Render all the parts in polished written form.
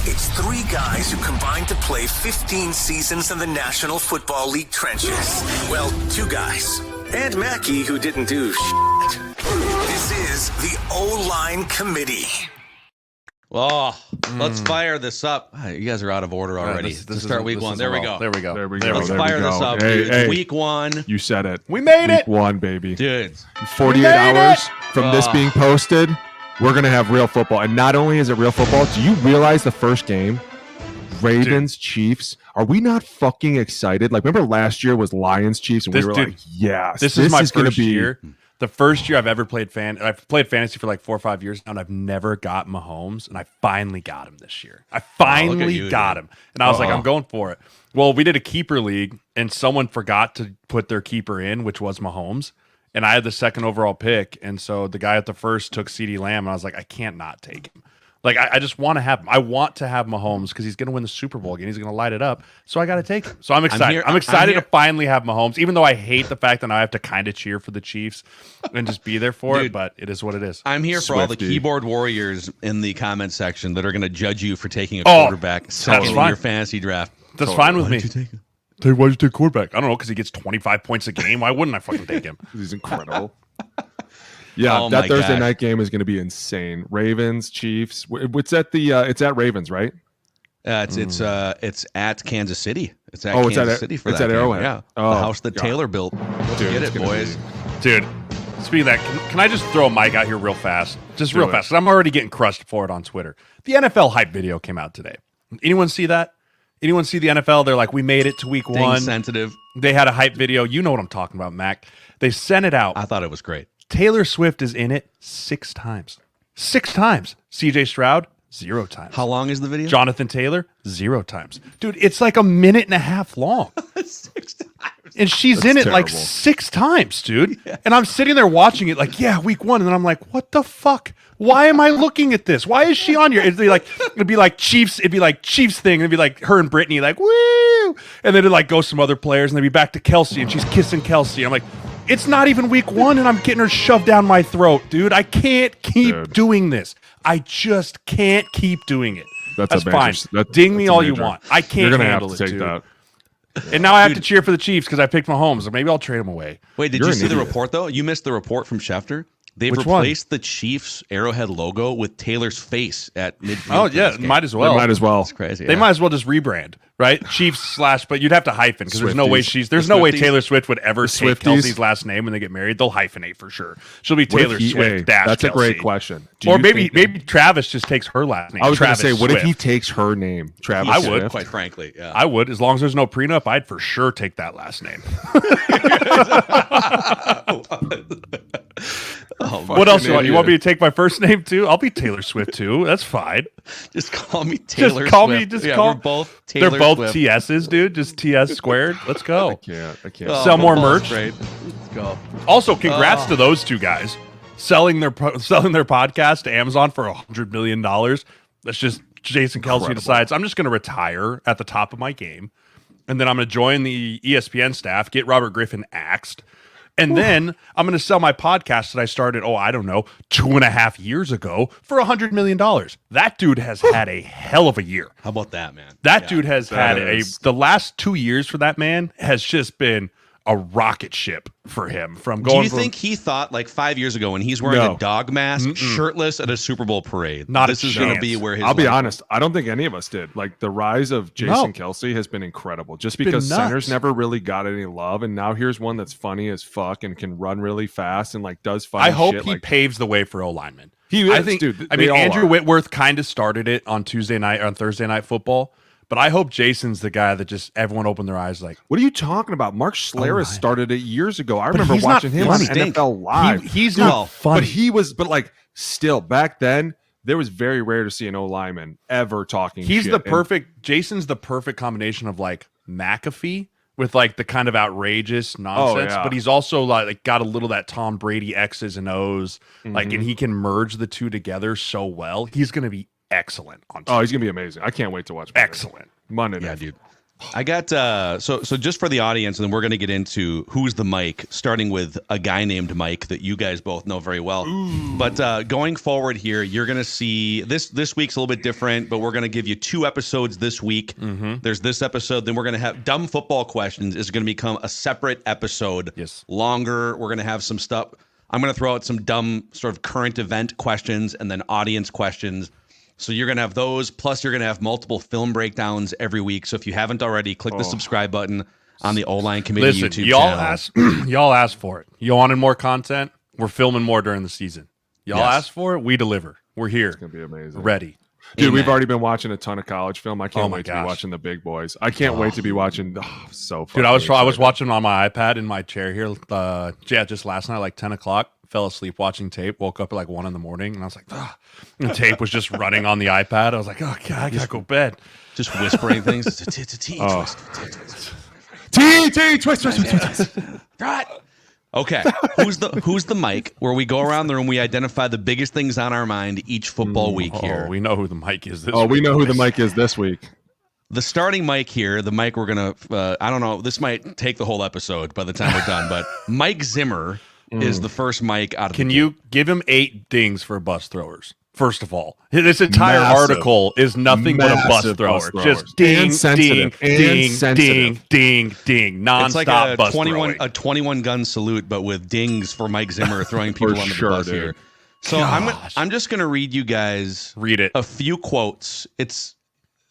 It's three guys who combined to play 15 seasons in the National Football League trenches. Well, two guys. And Mackey, who didn't do shit. This is the O-Line Committee. Oh, let's fire this up. You guys are out of order already. This Let's start week one. There we go. There we go. Let's fire this up, dude. It's week one. You said it. We made week it. Week one, baby. Dude. 48 hours from this being posted, we're going to have real football. And not only is it real football, do you realize the first game, Ravens, Chiefs, are we not fucking excited? Like, remember last year was Lions, Chiefs, and we were like, yes. This is my first year. The first year I've ever played I've played fantasy for like 4 or 5 years now, and I've never got Mahomes, and I finally got him this year. I finally got him, and I was like, I'm going for it. Well, we did a keeper league, and someone forgot to put their keeper in, which was Mahomes, and I had the second overall pick, and so the guy at the first took CeeDee Lamb, and I was like, I can't not take him. Like, I just want to have him. I want to have Mahomes because he's going to win the Super Bowl again. He's going to light it up. So I got to take him. So I'm excited. I'm excited to finally have Mahomes, even though I hate the fact that now I have to kind of cheer for the Chiefs and just be there for it, but it is what it is. I'm here for all the keyboard warriors in the comment section that are going to judge you for taking a quarterback in your fantasy draft. That's fine with me. Why'd you take quarterback? I don't know, because he gets 25 points a game. Why wouldn't I fucking take him? He's incredible. Yeah, that Thursday night game is going to be insane. Ravens, Chiefs. It's at it's at Ravens, right? It's at Kansas City. It's at Kansas City for that. It's at Arrowhead. Yeah, the house that Taylor built. Let's get it, boys. Dude, speaking of that, can I just throw a mic out here real fast? Just real fast, because I'm already getting crushed for it on Twitter. The NFL hype video came out today. Anyone see that? Anyone see the NFL? They're like, we made it to week one. Sensitive. They had a hype video. You know what I'm talking about, Mac. They sent it out. I thought it was great. Taylor Swift is in it 6 times. 6 times. CJ Stroud, 0 times. How long is the video? Jonathan Taylor, 0 times. Dude, it's like a minute and a half long. 6 times. And she's in it like 6 times, dude. Yeah. And I'm sitting there watching it like, yeah, week one. And then I'm like, what the fuck? Why am I looking at this? Why is she on here? It'd be like Chiefs thing. It'd be like her and Brittany, like, woo. And then it'd like go some other players, and they'd be back to Kelsey, and she's kissing Kelsey. I'm like, it's not even week one, and I'm getting her shoved down my throat, dude. I can't keep doing this. I just can't keep doing it. That's fine. Ding me all you want. I can't handle it, dude. That. And now I have to cheer for the Chiefs because I picked Mahomes, or maybe I'll trade him away. Wait, did you see the report, though? You missed the report from Schefter. They've replaced the Chiefs Arrowhead logo with Taylor's face at midfield. Oh, yeah, might as well. They might as well. That's crazy. They might as well just rebrand, right? Chiefs / but you'd have to hyphen because there's no way Taylor Swift would ever take Kelsey's last name when they get married. They'll hyphenate for sure. She'll be Taylor Swift dash That's Kelsey. A great question. Or maybe Travis just takes her last name. I was going to say, what Swift. if he takes her name? Travis I would, Swift? Quite frankly. Yeah. I would. As long as there's no prenup, I'd for sure take that last name. What else you want? You want me to take my first name too? I'll be Taylor Swift too. That's fine. Just call me Taylor Swift. We're both Taylor They're both Swift. TS's, dude. Just TS squared. Let's go. I can't. Sell more merch. Let's go. Also, congrats to those two guys selling their podcast to Amazon for $100 million. That's just Jason Kelsey decides I'm just going to retire at the top of my game, and then I'm going to join the ESPN staff, get Robert Griffin axed. And then I'm going to sell my podcast that I started, 2.5 years ago for $100 million. That dude has had a hell of a year. How about that, man? That dude has had the last 2 years for that man has just been a rocket ship for him. Do you think he thought like 5 years ago when he's wearing a dog mask, shirtless at a Super Bowl parade, this is going to be where his I'll be honest, I don't think any of us did. Like, the rise of Jason Kelsey has been incredible just because centers never really got any love, and now here's one that's funny as fuck and can run really fast and like does funny shit. I hope he paves the way for O-linemen. I think, dude, Andrew Whitworth kind of started it on Thursday Night Football. But I hope Jason's the guy that just everyone opened their eyes like, what are you talking about? Mark Schlereth started it years ago. I remember watching him on NFL Live. He's not funny. Still, back then, there was very rare to see an O-lineman ever talking shit. Jason's the perfect combination of like McAfee with like the kind of outrageous nonsense, but he's also like got a little that Tom Brady X's and O's, like, and he can merge the two together so well. He's going to be excellent on TV. He's gonna be amazing. I can't wait to watch. Excellent Monday night. Yeah, dude. I got so just for the audience, and then we're going to get into who's the Mike, starting with a guy named Mike that you guys both know very well. Ooh. But going forward here, you're going to see this week's a little bit different, but we're going to give you 2 episodes this week. Mm-hmm. There's this episode, then we're going to have dumb football questions is going to become a separate episode. Yes. Longer. We're going to have some stuff. I'm going to throw out some dumb sort of current event questions and then audience questions. So you're going to have those, plus you're going to have multiple film breakdowns every week. So if you haven't already, click the subscribe button on the O-Line Committee YouTube channel. Y'all asked for it. You wanted more content? We're filming more during the season. Y'all asked for it? We deliver. We're here. It's going to be amazing. Ready. Dude, Amen. We've already been watching a ton of college film. I can't wait to be watching the big boys. I can't wait to be watching. So fun. Dude, I was watching on my iPad in my chair here. Just last night, like 10 o'clock. Fell asleep watching tape. Woke up at like 1 in the morning, and I was like, "Ah!" And tape was just running on the iPad. I was like, "Oh God, I gotta go to bed." Just whispering things. Twist. Right. Okay. Who's the Mike? Where we go around the room, we identify the biggest things on our mind each football week here. We know who the Mike is this week. We know who the Mike is this week. The starting Mike here, the Mike we're gonna. I don't know. This might take the whole episode by the time we're done, but Mike Zimmer is the first Mike out of Can you give him 8 dings for bus throwers? First of all, this entire article is nothing but a bus thrower. Just ding, ding, ding, ding, ding, nonstop. It's like a 21 gun salute, but with dings for Mike Zimmer throwing people under the bus here. So I'm just gonna read you guys a few quotes. It's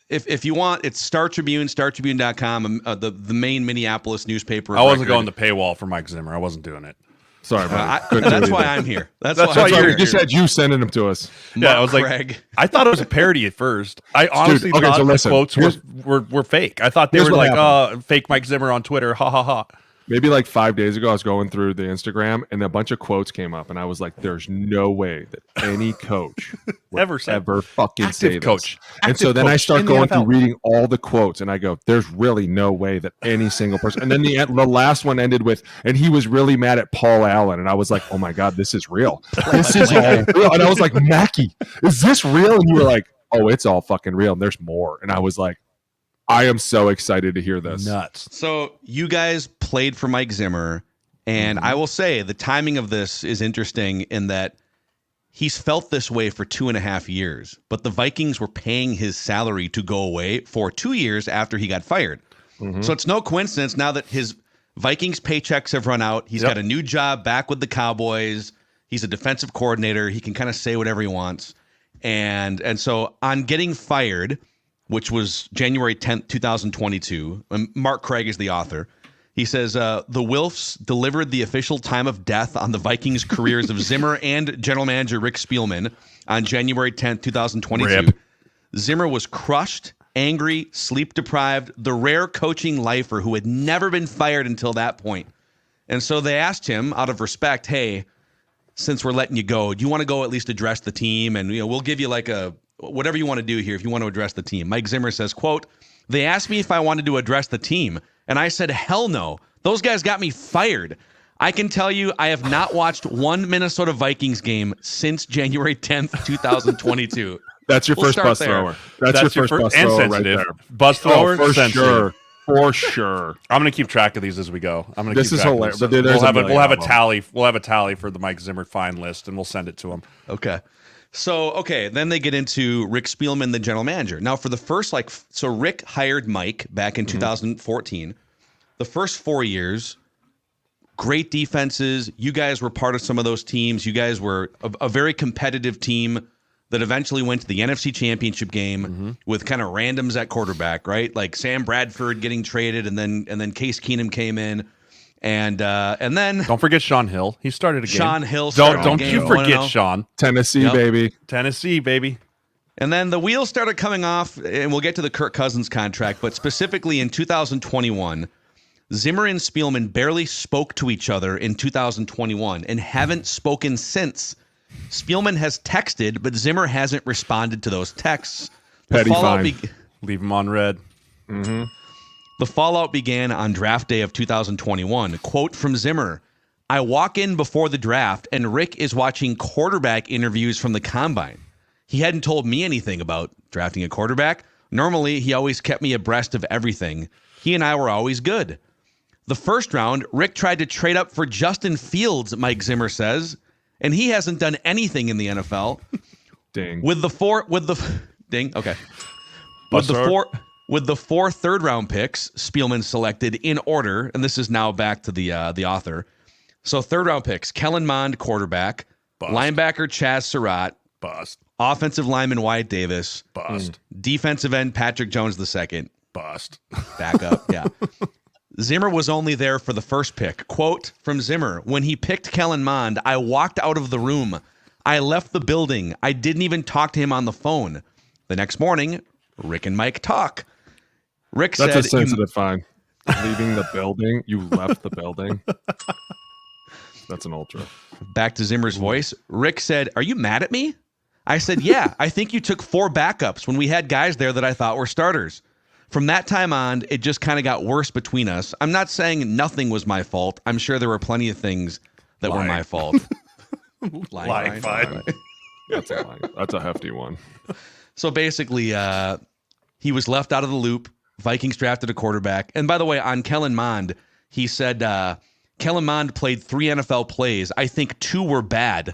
if you want, it's Star Tribune, StarTribune.com, the main Minneapolis newspaper. I wasn't going the paywall for Mike Zimmer. I wasn't doing it. Sorry, that's why I'm here. That's why we just had you sending them to us. Yeah, I was Craig. like, I thought it was a parody at first. I honestly thought the quotes were fake. I thought they were like, fake Mike Zimmer on Twitter. Ha ha ha. Maybe like 5 days ago, I was going through the Instagram and a bunch of quotes came up, and I was like, "There's no way that any coach would ever fucking say this." And so then I start going through reading all the quotes, and I go, "There's really no way that any single person." And then the last one ended with, "And he was really mad at Paul Allen," and I was like, "Oh my God, this is real. This is all real." And I was like, "Mackey, is this real?" And you were like, "Oh, it's all fucking real." And there's more. And I was like, I am so excited to hear this. Nuts. So you guys played for Mike Zimmer, and I will say the timing of this is interesting in that he's felt this way for 2.5 years, but the Vikings were paying his salary to go away for 2 years after he got fired. Mm-hmm. So it's no coincidence now that his Vikings paychecks have run out. He's got a new job back with the Cowboys. He's a defensive coordinator. He can kind of say whatever he wants. And so on getting fired, which was January 10th, 2022. Mark Craig is the author. He says, the Wilfs delivered the official time of death on the Vikings' careers of Zimmer and general manager Rick Spielman on January 10th, 2022. Rip. Zimmer was crushed, angry, sleep-deprived, the rare coaching lifer who had never been fired until that point. And so they asked him, out of respect, hey, since we're letting you go, do you want to go at least address the team? And we'll give you like whatever you want to do here if you want to address the team. Mike Zimmer says, quote, "They asked me if I wanted to address the team, and I said, hell no. Those guys got me fired. I can tell you I have not watched one Minnesota Vikings game since January 10th, 2022. That's your first bus thrower. That's your first bus thrower right there. Bus thrower, for sure. For sure. I'm gonna keep track of these as we go. This is hilarious. We'll have a tally. We'll have a tally for the Mike Zimmer fine list, and we'll send it to him. Okay. So, then they get into Rick Spielman, the general manager. Now, for the first, so Rick hired Mike back in 2014. The first 4 years, great defenses. You guys were part of some of those teams. You guys were a very competitive team that eventually went to the NFC Championship game with kind of randoms at quarterback, right? Like Sam Bradford getting traded, and then Case Keenum came in. And then don't forget Sean Hill. He started a game. Sean Hill started Don't you forget Sean. Tennessee, baby. Tennessee, baby. And then the wheels started coming off, and we'll get to the Kirk Cousins contract, but specifically in 2021, Zimmer and Spielman barely spoke to each other in 2021 and haven't spoken since. Spielman has texted, but Zimmer hasn't responded to those texts. Petty fine. Leave him on red. Mm-hmm. The fallout began on draft day of 2021. Quote from Zimmer, "I walk in before the draft, and Rick is watching quarterback interviews from the combine. He hadn't told me anything about drafting a quarterback. Normally, he always kept me abreast of everything. He and I were always good. The first round, Rick tried to trade up for Justin Fields, Mike Zimmer says, and he hasn't done anything in the NFL. Ding. With the four third-round picks, Spielman selected in order, and this is now back to the author. So third-round picks, Kellen Mond, quarterback, Bust. Linebacker Chaz Surratt, Bust. offensive lineman Wyatt Davis, Bust. defensive end Patrick Jones II, Bust. backup, yeah. Zimmer was only there for the first pick. Quote from Zimmer, when he picked Kellen Mond, I walked out of the room. I left the building. I didn't even talk to him on the phone. The next morning, Rick and Mike talk. Rick That's said... a sensitive fine. Leaving the building? You left the building? That's an ultra. Back to Zimmer's voice. Rick said, are you mad at me? I said, yeah, I think you took 4 backups when we had guys there that I thought were starters. From that time on, it just kind of got worse between us. I'm not saying nothing was my fault. I'm sure there were plenty of things that were my fault. Lying fine. That's a hefty one. So basically, he was left out of the loop. Vikings drafted a quarterback. And by the way, on Kellen Mond, he said Kellen Mond played 3 NFL plays. I think 2 were bad.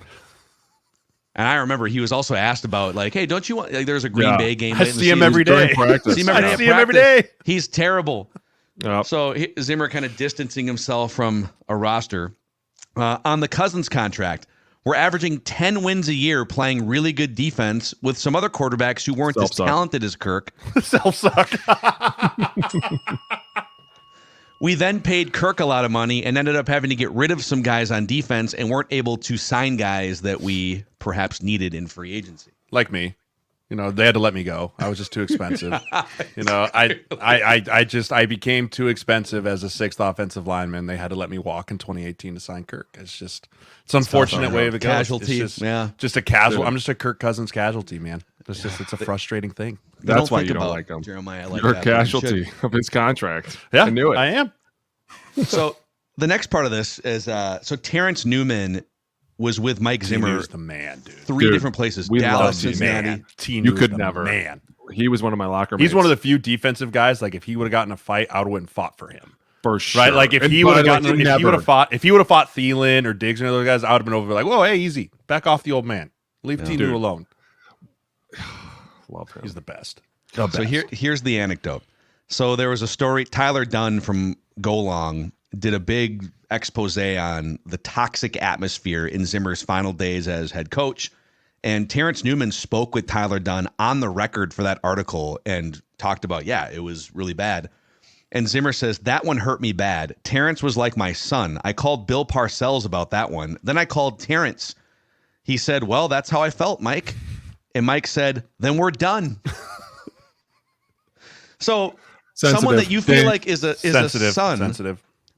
And I remember he was also asked about, like, hey, don't you want, like, there's a Green Bay game. I see him every day. See him every day. He's terrible. Yep. So Zimmer kind of distancing himself from a roster. On the Cousins contract, we're averaging 10 wins a year playing really good defense with some other quarterbacks who weren't as talented as Kirk. Self-suck. We then paid Kirk a lot of money and ended up having to get rid of some guys on defense and weren't able to sign guys that we perhaps needed in free agency. Like me. You know, they had to let me go. I was just too expensive. You know, I became too expensive as a 6th offensive lineman. They had to let me walk in 2018 to sign Kirk. It's unfortunate way of it goes. Casualty. It's just a casual. I'm just a Kirk Cousins casualty, man. It's a frustrating thing. That's why you don't like him. Jeremiah, like You're a casualty of his contract. Yeah, I knew it. I am. So the next part of this is so Terrence Newman was with Mike Zimmer. He's the man, dude. 3 different places. We Dallas, love Cincinnati. You could never. Man. He was one of my locker mates. He's one of the few defensive guys. Like if he would have gotten a fight, I would have went and fought for him. For sure. Right? Like if he would have gotten, if he would have fought Thielen or Diggs and other guys, I would have been over like, whoa, hey, easy, back off the old man, leave Tinu alone. Love him. He's the best. So here's the anecdote. So there was a story. Tyler Dunn from Go Long did a big expose on the toxic atmosphere in Zimmer's final days as head coach. And Terrence Newman spoke with Tyler Dunn on the record for that article and talked about, it was really bad. And Zimmer says, that one hurt me bad. Terrence was like my son. I called Bill Parcells about that one. Then I called Terrence. He said, well, that's how I felt, Mike. And Mike said, then we're done. So someone that you feel like is a son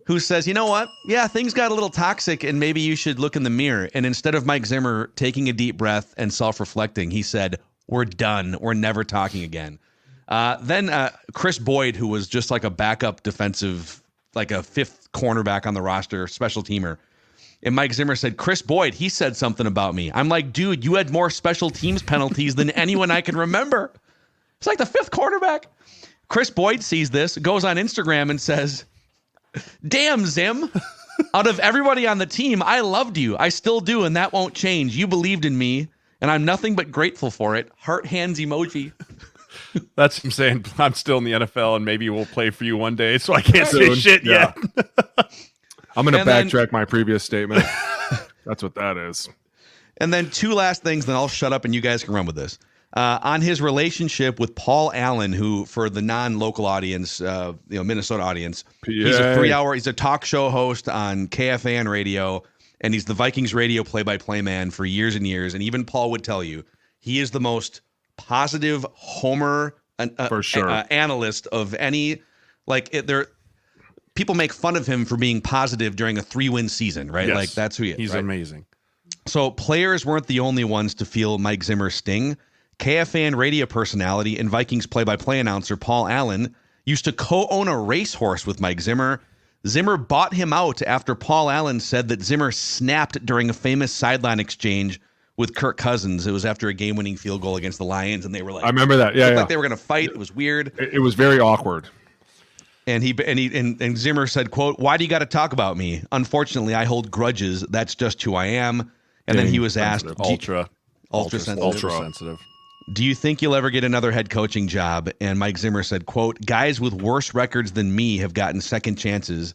who says, you know what? Yeah, things got a little toxic and maybe you should look in the mirror. And instead of Mike Zimmer taking a deep breath and self-reflecting, he said, we're done. We're never talking again. Then Chris Boyd, who was just like a backup defensive, like a 5th cornerback on the roster, special teamer. And Mike Zimmer said, Chris Boyd, he said something about me. I'm like, dude, you had more special teams penalties than anyone I can remember. It's like the 5th quarterback. Chris Boyd sees this, goes on Instagram and says, damn, Zim, out of everybody on the team, I loved you. I still do, and that won't change. You believed in me, and I'm nothing but grateful for it. Heart hands emoji. That's him saying, I'm still in the NFL, and maybe we'll play for you one day, so I can't say shit yet. I'm going to backtrack my previous statement. That's what that is. And then 2 last things, then I'll shut up and you guys can run with this. On his relationship with Paul Allen, who, for the non-local audience, Minnesota audience, he's a talk show host on KFAN radio, and he's the Vikings radio play-by-play man for years and years. And even Paul would tell you he is the most positive homer for sure analyst of any. People make fun of him for being positive during a 3-win season, right? Yes. Like that's who he is. He's amazing. So players weren't the only ones to feel Mike Zimmer's sting. KFAN radio personality and Vikings play-by-play announcer Paul Allen used to co-own a racehorse with Mike Zimmer. Zimmer bought him out after Paul Allen said that Zimmer snapped during a famous sideline exchange with Kirk Cousins. It was after a game-winning field goal against the Lions, and they were like, I remember that. Yeah, like they were going to fight. It was weird. It was very awkward. And Zimmer said, "quote Why do you got to talk about me? Unfortunately, I hold grudges. That's just who I am." And then he was asked, ultra sensitive. Do you think you'll ever get another head coaching job? And Mike Zimmer said, "quote Guys with worse records than me have gotten second chances.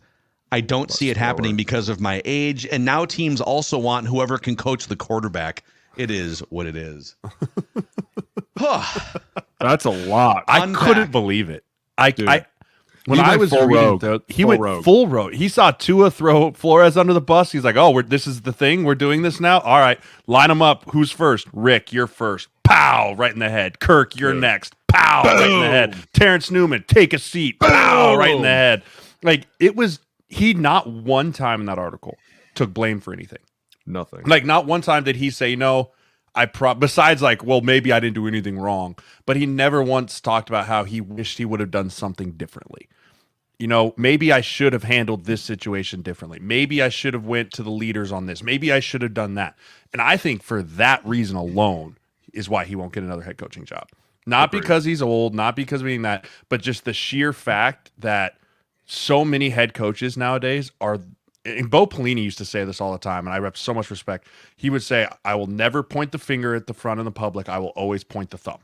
I don't see it happening because of my age. And now teams also want whoever can coach the quarterback. It is what it is." That's a lot. I couldn't believe it. When I was full reading, rogue. he went full rogue. He saw Tua throw Flores under the bus. He's like, "Oh, this is the thing. We're doing this now. All right, line them up. Who's first? Rick, you're first. Pow, right in the head. Kirk, you're next. Pow, right in the head. Terrence Newman, take a seat. Pow, right in the head." Like, it was, he not one time in that article took blame for anything. Nothing. Like, not one time did he say, besides like, well, maybe I didn't do anything wrong, but he never once talked about how he wished he would have done something differently. Maybe I should have handled this situation differently. Maybe I should have went to the leaders on this. Maybe I should have done that. And I think for that reason alone is why he won't get another head coaching job. Not because he's old, not because of being that, but just the sheer fact that so many head coaches nowadays are. And Bo Pelini used to say this all the time, and I have so much respect. He would say, "I will never point the finger at the front of the public. I will always point the thumb."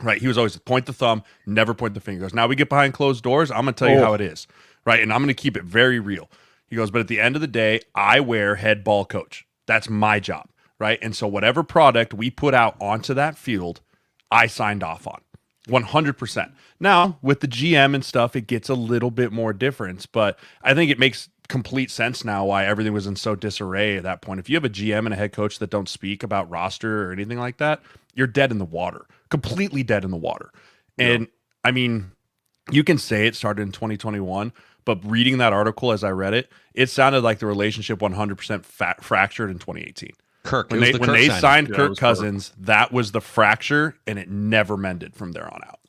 Right? He was always point the thumb, never point the finger. He goes, "Now we get behind closed doors. I'm going to tell you how it is." Right? And I'm going to keep it very real. He goes, "But at the end of the day, I wear head ball coach. That's my job." Right? And so whatever product we put out onto that field, I signed off on 100%. Now, with the GM and stuff, it gets a little bit more difference, but I think it makes complete sense now why everything was in so disarray at that point. If you have a GM and a head coach that don't speak about roster or anything like that, you're dead in the water, completely dead in the water. And I mean, you can say it started in 2021, but reading that article as I read it, it sounded like the relationship 100% fractured in 2018. When they signed Kirk Cousins, that was the fracture, and it never mended from there on out.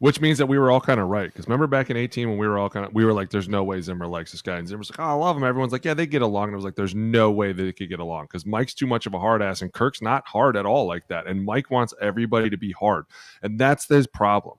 Which means that we were all kind of right. Because remember back in 2018 when we were like, there's no way Zimmer likes this guy. And Zimmer's like, "Oh, I love him." Everyone's like, "Yeah, they get along." And I was like, there's no way they could get along. Because Mike's too much of a hard ass and Kirk's not hard at all like that. And Mike wants everybody to be hard. And that's his problem.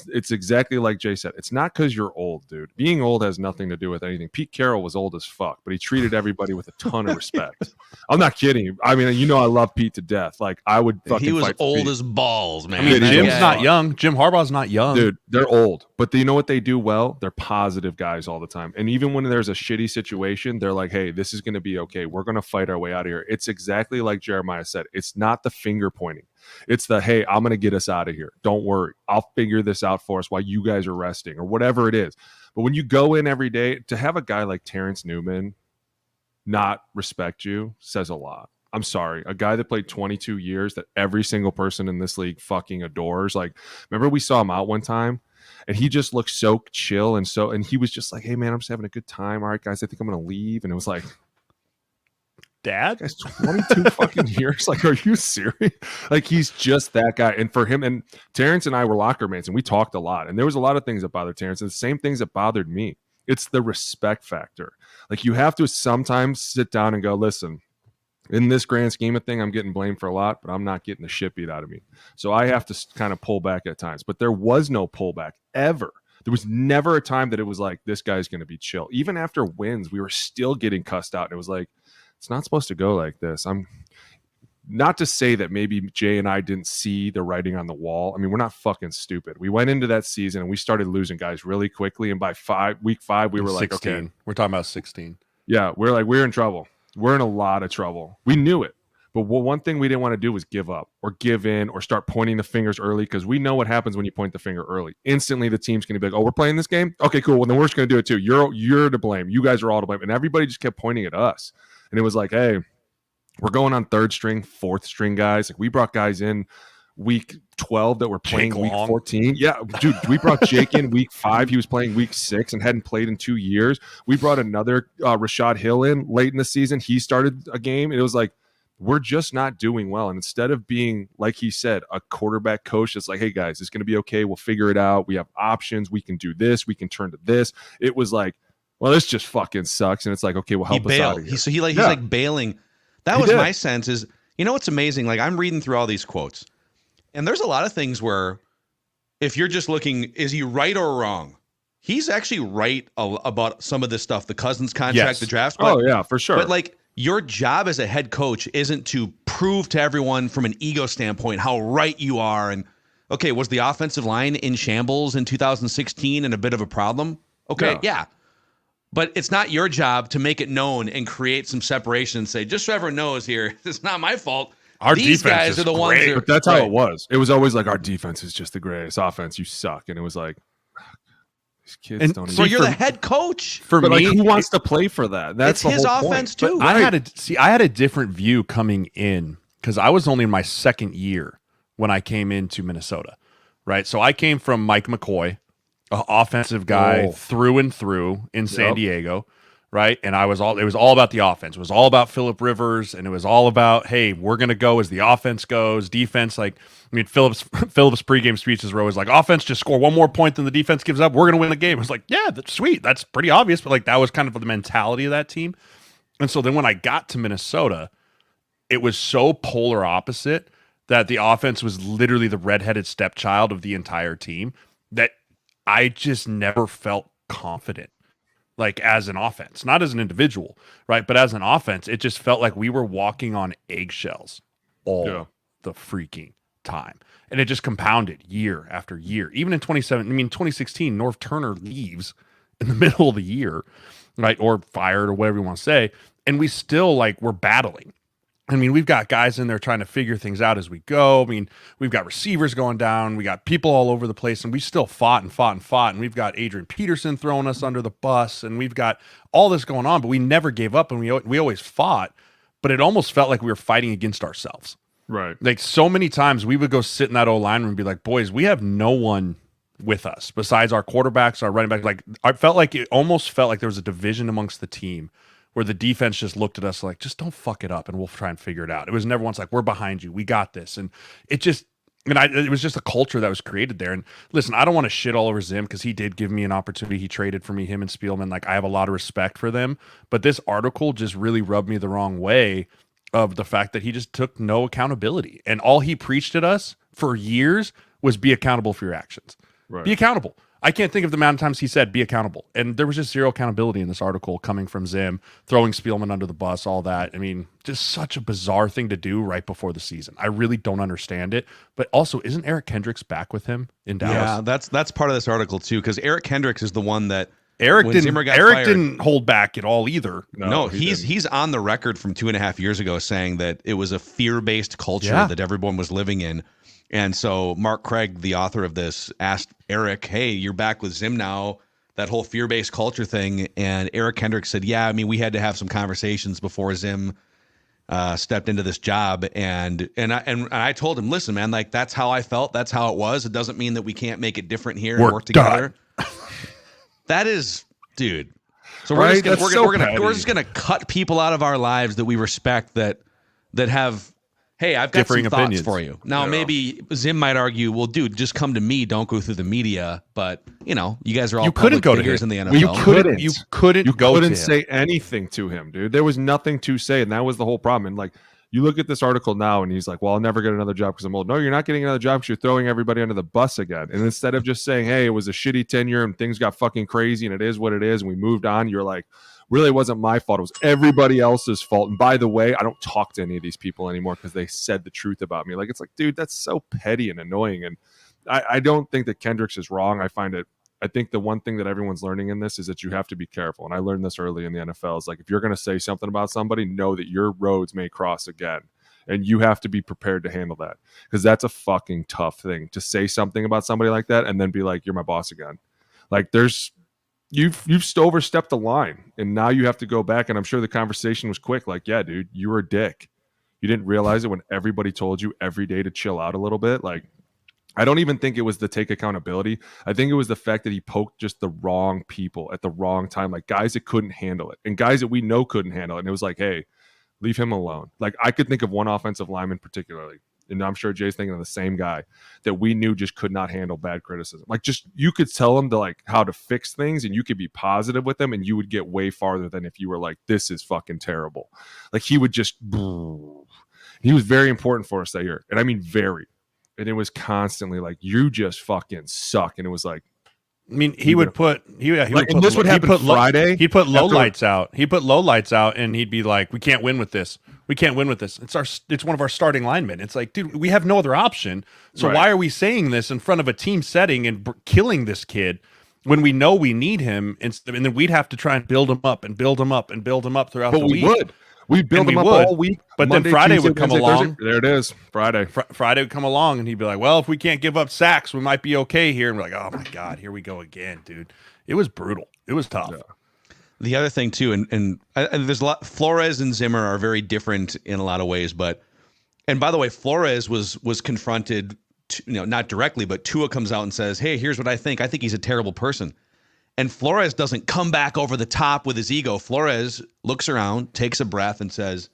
It's exactly like Jay said. It's not because you're old, dude. Being old has nothing to do with anything. Pete Carroll was old as fuck, but he treated everybody with a ton of respect. I'm not kidding. I mean, I love Pete to death. Like, I would fucking He was fight old Pete. as balls, man. I mean, Jim's not young. Jim Harbaugh's not young. Dude, they're old. But you know what they do well? They're positive guys all the time. And even when there's a shitty situation, they're like, "Hey, this is going to be okay. We're going to fight our way out of here." It's exactly like Jeremiah said. It's not the finger pointing. It's the, "Hey, I'm going to get us out of here. Don't worry. I'll figure this out for us while you guys are resting," or whatever it is. But when you go in every day, to have a guy like Terrence Newman not respect you says a lot. I'm sorry. A guy that played 22 years that every single person in this league fucking adores. Like, remember we saw him out one time and he just looked so chill and he was just like, "Hey man, I'm just having a good time. All right, guys, I think I'm going to leave." And it was like, Dad? Guy's 22 fucking years. Like, are you serious? Like, he's just that guy. And for him, and Terrence and I were locker mates and we talked a lot. And there was a lot of things that bothered Terrence and the same things that bothered me. It's the respect factor. Like, you have to sometimes sit down and go, "Listen, in this grand scheme of thing, I'm getting blamed for a lot, but I'm not getting the shit beat out of me. So I have to kind of pull back at times." But there was no pullback ever. There was never a time that it was like, this guy's going to be chill. Even after wins, we were still getting cussed out. And it was like, it's not supposed to go like this. I'm not to say that maybe Jay and I didn't see the writing on the wall. I mean, we're not fucking stupid. We went into that season and we started losing guys really quickly. And by week five, we were 16. like, okay. We're talking about 16. Yeah, we're like, we're in trouble. We're in a lot of trouble. We knew it. But one thing we didn't want to do was give up or give in or start pointing the fingers early, because we know what happens when you point the finger early. Instantly, the team's going to be like, "Oh, we're playing this game? Okay, cool. Well, then we're just going to do it too. You're to blame. You guys are all to blame." And everybody just kept pointing at us. And it was like, "Hey, we're going on third string, fourth string guys." Like, we brought guys in week 12 that were playing week 14. Yeah, dude, we brought Jake in week 5. He was playing week 6 and hadn't played in 2 years. We brought another Rashad Hill in late in the season. He started a game. And it was like, we're just not doing well. And instead of being, like he said, a quarterback coach that's like, "Hey guys, it's going to be okay. We'll figure it out. We have options. We can do this. We can turn to this." It was like, "Well, this just fucking sucks." And it's like, okay, well, help us out of here. He's like bailing. That was my sense is, You know what's amazing? Like, I'm reading through all these quotes, and there's a lot of things where if you're just looking, is he right or wrong? He's actually right about some of this stuff, the Cousins contract, the drafts. But, yeah, for sure. But like, your job as a head coach isn't to prove to everyone from an ego standpoint how right you are. And okay, was the offensive line in shambles in 2016 and a bit of a problem? Okay, yeah. But it's not your job to make it known and create some separation and say, just so everyone knows here, it's not my fault. These guys are the ones that, but that's how it was. It was always like, our defense is just the greatest offense. You suck. And it was like, these kids don't. So you're the head coach. For me, like, who wants to play for that? That's his whole offense point. too. I had a different view coming in because I was only in my second year when I came into Minnesota, right? So I came from Mike McCoy, an offensive guy through and through in San Diego, right? And it was all about the offense. It was all about Phillip Rivers, and it was all about, hey, we're gonna go as the offense goes. Defense, like, I mean, Phillip's pregame speeches were always like, offense, just score one more point than the defense gives up, we're gonna win the game. I was like, yeah, that's sweet, that's pretty obvious, but like, that was kind of the mentality of that team. And so then when I got to Minnesota, it was so polar opposite that the offense was literally the redheaded stepchild of the entire team that I just never felt confident, like, as an offense, not as an individual, right? But as an offense, it just felt like we were walking on eggshells all the freaking time. And it just compounded year after year. Even in 2016, North Turner leaves in the middle of the year, right? Or fired or whatever you want to say. And we still, like, we're battling. I mean, we've got guys in there trying to figure things out as we go. I mean, we've got receivers going down. We got people all over the place, and we still fought and fought and fought. And we've got Adrian Peterson throwing us under the bus, and we've got all this going on, but we never gave up, and we always fought, but it almost felt like we were fighting against ourselves. Right. Like, so many times we would go sit in that O-line room and be like, boys, we have no one with us besides our quarterbacks, our running backs. Like, it almost felt like there was a division amongst the team where the defense just looked at us like, just don't fuck it up and we'll try and figure it out. It was never once like, we're behind you, we got this. And it was just a culture that was created there. And listen, I don't want to shit all over Zim because he did give me an opportunity. He traded for me, him and Spielman. Like, I have a lot of respect for them. But this article just really rubbed me the wrong way of the fact that he just took no accountability. And all he preached at us for years was be accountable for your actions. Right. Be accountable. I can't think of the amount of times he said, be accountable. And there was just zero accountability in this article coming from Zim, throwing Spielman under the bus, all that. I mean, just such a bizarre thing to do right before the season. I really don't understand it. But also, isn't Eric Kendricks back with him in Dallas? Yeah, that's part of this article too, because Eric Kendricks is the one that Eric didn't hold back at all either. No, he's on the record from 2.5 years ago saying that it was a fear-based culture that everyone was living in. And so Mark Craig, the author of this, asked Eric, hey, you're back with Zim now, that whole fear-based culture thing. And Eric Kendricks said, yeah, I mean, we had to have some conversations before Zim stepped into this job. And I told him, listen, man, like, that's how I felt. That's how it was. It doesn't mean that we can't make it different here and work together. That is, dude. So we're just gonna cut people out of our lives that we respect that have, hey, I've got differing some thoughts opinions for you. Now, maybe Zim might argue, well, dude, just come to me. Don't go through the media. But, you guys are all public figures in the NFL. You couldn't say anything to him, dude. There was nothing to say, and that was the whole problem. And, like, you look at this article now, and he's like, well, I'll never get another job because I'm old. No, you're not getting another job because you're throwing everybody under the bus again. And instead of just saying, hey, it was a shitty tenure and things got fucking crazy and it is what it is and we moved on, you're like, really, it wasn't my fault. It was everybody else's fault. And by the way, I don't talk to any of these people anymore because they said the truth about me. Like, it's like, dude, that's so petty and annoying. And I don't think that Kendricks is wrong. I think the one thing that everyone's learning in this is that you have to be careful. And I learned this early in the NFL. Is like, if you're going to say something about somebody, know that your roads may cross again. And you have to be prepared to handle that, because that's a fucking tough thing to say something about somebody like that and then be like, you're my boss again. Like, you've overstepped the line, and now you have to go back. And I'm sure the conversation was quick. Like, yeah, dude, you were a dick. You didn't realize it when everybody told you every day to chill out a little bit. Like, I don't even think it was the take accountability. I think it was the fact that he poked just the wrong people at the wrong time, like guys that couldn't handle it and guys that we know couldn't handle it. And it was like, hey, leave him alone. Like, I could think of one offensive lineman particularly, and I'm sure Jay's thinking of the same guy, that we knew just could not handle bad criticism. Like, just, you could tell him to, like, how to fix things, and you could be positive with them, and you would get way farther than if you were like, this is fucking terrible. Like, he would just, He was very important for us that year. And I mean, very. And it was constantly like, you just fucking suck. And it was like, I mean, he would put Friday. He'd put low lights out. He'd put low lights out, and he'd be like, "We can't win with this. We can't win with this. It's one of our starting linemen." It's like, dude, we have no other option. So why are we saying this in front of a team setting and killing this kid when we know we need him? And then we'd have to try and build him up and build him up and build him up throughout the week. We'd build him up all week. But Monday, then Friday Tuesday, would come Wednesday, along. Thursday. There it is. Friday. Friday would come along, and he'd be like, well, if we can't give up sacks, we might be okay here. And we're like, oh, my God, here we go again, dude. It was brutal. It was tough. Yeah. The other thing, too, and there's a lot, Flores and Zimmer are very different in a lot of ways. And by the way, Flores was confronted, not directly, but Tua comes out and says, hey, here's what I think. I think he's a terrible person. And Flores doesn't come back over the top with his ego. Flores looks around, takes a breath, and says,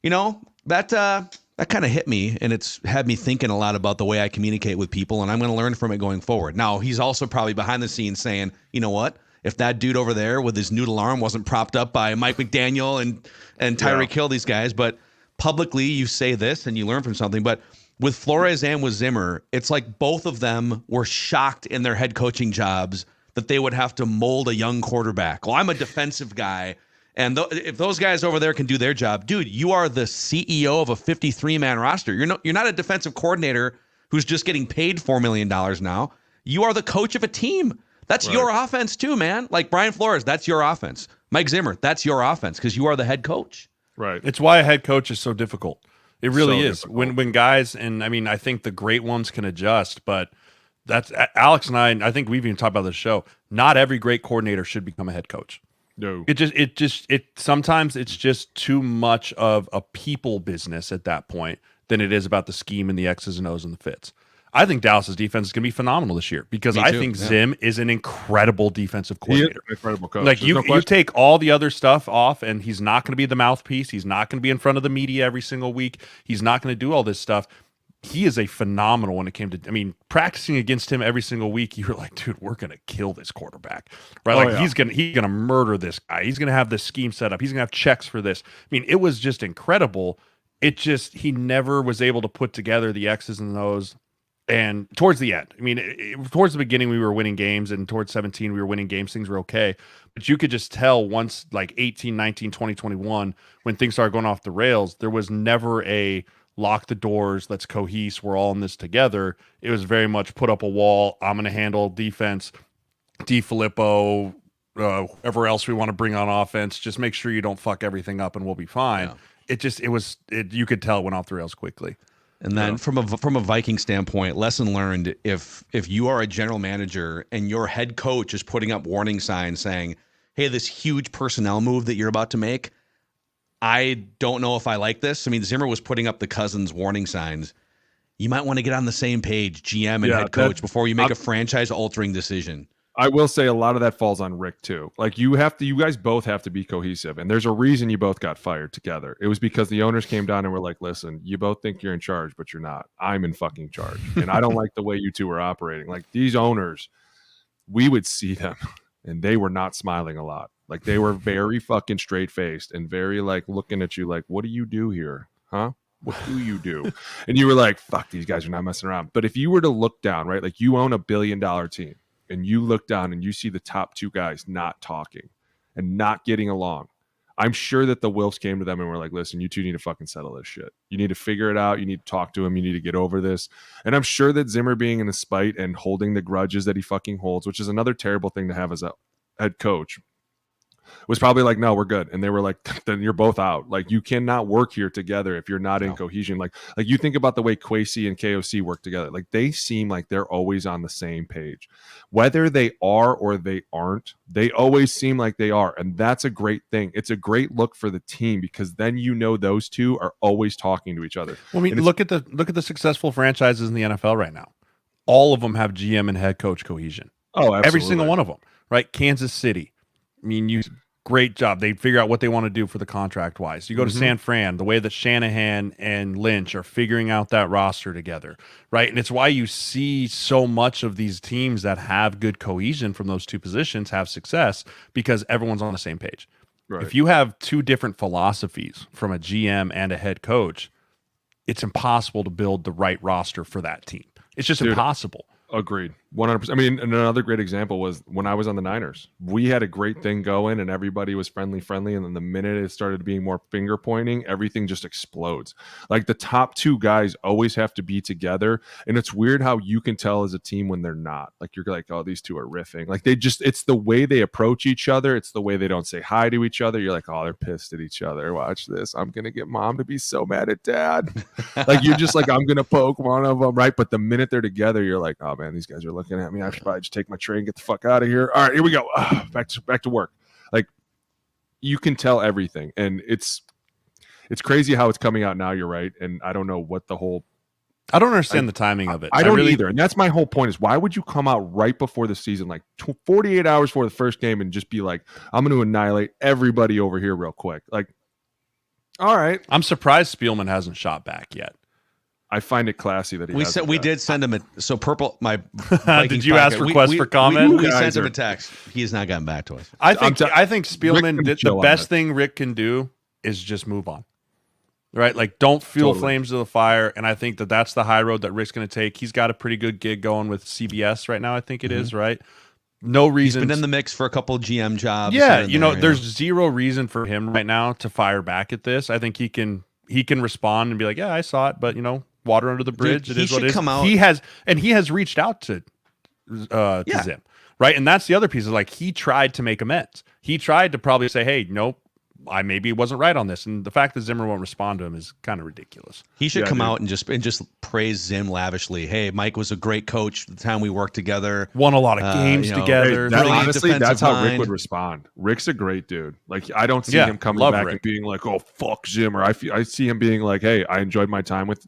that kind of hit me, and it's had me thinking a lot about the way I communicate with people, and I'm going to learn from it going forward. Now, he's also probably behind the scenes saying, you know what? If that dude over there with his noodle arm wasn't propped up by Mike McDaniel and Tyreek Hill, these guys, but publicly you say this and you learn from something. But with Flores and with Zimmer, it's like both of them were shocked in their head coaching jobs that they would have to mold a young quarterback. Well, I'm a defensive guy. And if those guys over there can do their job, dude, you are the CEO of a 53-man roster. You're not a defensive coordinator who's just getting paid $4 million now. You are the coach of a team. That's your offense too, man. Like Brian Flores, that's your offense. Mike Zimmer, that's your offense because you are the head coach. Right. It's why a head coach is so difficult. It really is. Difficult. When guys, and I mean, I think the great ones can adjust, but that's Alex and I think we've even talked about this show. Not every great coordinator should become a head coach. No. Sometimes it's just too much of a people business at that point than it is about the scheme and the X's and O's and the fits. I think Dallas's defense is going to be phenomenal this year because I think Zim is an incredible defensive coordinator. He is an incredible coach. Like you take all the other stuff off, and he's not going to be the mouthpiece. He's not going to be in front of the media every single week. He's not going to do all this stuff. He is a phenomenal when it came to, I mean, practicing against him every single week, you were like, dude, we're going to kill this quarterback, right? He's going to murder this guy. He's going to have this scheme set up. He's going to have checks for this. I mean, it was just incredible. He never was able to put together the X's and O's. And towards the end, I mean, towards the beginning, we were winning games, and towards 17, we were winning games. Things were okay. But you could just tell once like 18, 19, 20, 21, when things started going off the rails, there was never a lock the doors, let's cohese, we're all in this together. It was very much put up a wall. I'm going to handle defense, DiFilippo, whoever else we want to bring on offense. Just make sure you don't fuck everything up and we'll be fine. Yeah. You could tell it went off the rails quickly. And then from a Viking standpoint, lesson learned, if you are a general manager and your head coach is putting up warning signs saying, hey, this huge personnel move that you're about to make, I don't know if I like this. I mean, Zimmer was putting up the Cousins warning signs. You might want to get on the same page, GM and head coach, before you make a franchise-altering decision. I will say a lot of that falls on Rick too. Like you guys both have to be cohesive, and there's a reason you both got fired together. It was because the owners came down and were like, "Listen, you both think you're in charge, but you're not. I'm in fucking charge, and I don't like the way you two are operating." Like these owners, we would see them, and they were not smiling a lot. Like they were very fucking straight faced and very like looking at you like, "What do you do here, huh? What do you do?" And you were like, "Fuck, these guys are not messing around." But if you were to look down, right, like you own $1 billion team. And you look down and you see the top two guys not talking and not getting along, I'm sure that the Wilfs came to them and were like, listen, you two need to fucking settle this shit. You need to figure it out. You need to talk to him. You need to get over this. And I'm sure that Zimmer being in a spite and holding the grudges that he fucking holds, which is another terrible thing to have as a head coach, was probably like, no, we're good. And they were like, then you're both out. Like you cannot work here together if you're not in cohesion. Like you think about the way Kwesi and KOC work together. Like they seem like they're always on the same page. Whether they are or they aren't, they always seem like they are. And that's a great thing. It's a great look for the team because then you know those two are always talking to each other. Well, I mean, look at the successful franchises in the NFL right now. All of them have GM and head coach cohesion. Oh, absolutely. Every single one of them, right? Kansas City. I mean, great job. They figure out what they want to do for the contract wise. You go to San Fran, the way that Shanahan and Lynch are figuring out that roster together, right? And it's why you see so much of these teams that have good cohesion from those two positions have success because everyone's on the same page. Right. If you have two different philosophies from a GM and a head coach, it's impossible to build the right roster for that team. It's just impossible. Agreed. 100%. I mean, another great example was when I was on the Niners. We had a great thing going and everybody was friendly. And then the minute it started being more finger pointing, everything just explodes. Like the top two guys always have to be together. And it's weird how you can tell as a team when they're not. Like you're like, oh, these two are riffing. Like it's the way they approach each other. It's the way they don't say hi to each other. You're like, oh, they're pissed at each other. Watch this. I'm going to get mom to be so mad at dad. Like you're just like, I'm going to poke one of them. Right. But the minute they're together, you're like, oh man, these guys are looking at me. I should probably just take my tray and get the fuck out of here. All right, here we go. Back to work. Like you can tell everything, and it's crazy how it's coming out now. You're right, and I don't know what the whole. I don't understand the timing of it. I don't either, and that's my whole point. Is why would you come out right before the season, like 48 hours before the first game, and just be like, I'm going to annihilate everybody over here real quick? Like, all right. I'm surprised Spielman hasn't shot back yet. I find it classy that we did send him purple. My did you ask request for comment? We sent him a text. He has not gotten back to us. I think Spielman the best thing Rick can do is just move on. Right, like don't fuel flames to the fire, and I think that's the high road that Rick's going to take. He's got a pretty good gig going with CBS right now. I think it is right. No reason. He's been in the mix for a couple of GM jobs. Yeah, there's zero reason for him right now to fire back at this. I think he can respond and be like, yeah, I saw it, but water under the bridge. Dude, it is what it is. Come out. He has reached out to Zim, right? And that's the other piece. Is like he tried to make amends. He tried to probably say, hey, nope, I maybe wasn't right on this. And the fact that Zimmer won't respond to him is kind of ridiculous. He should come out and just praise Zim lavishly. Hey, Mike was a great coach the time we worked together. Won a lot of games together. Hey, honestly, that's how Rick would respond. Rick's a great dude. Like I don't see him coming back and being like, oh, fuck Zimmer. I see him being like, hey, I enjoyed my time with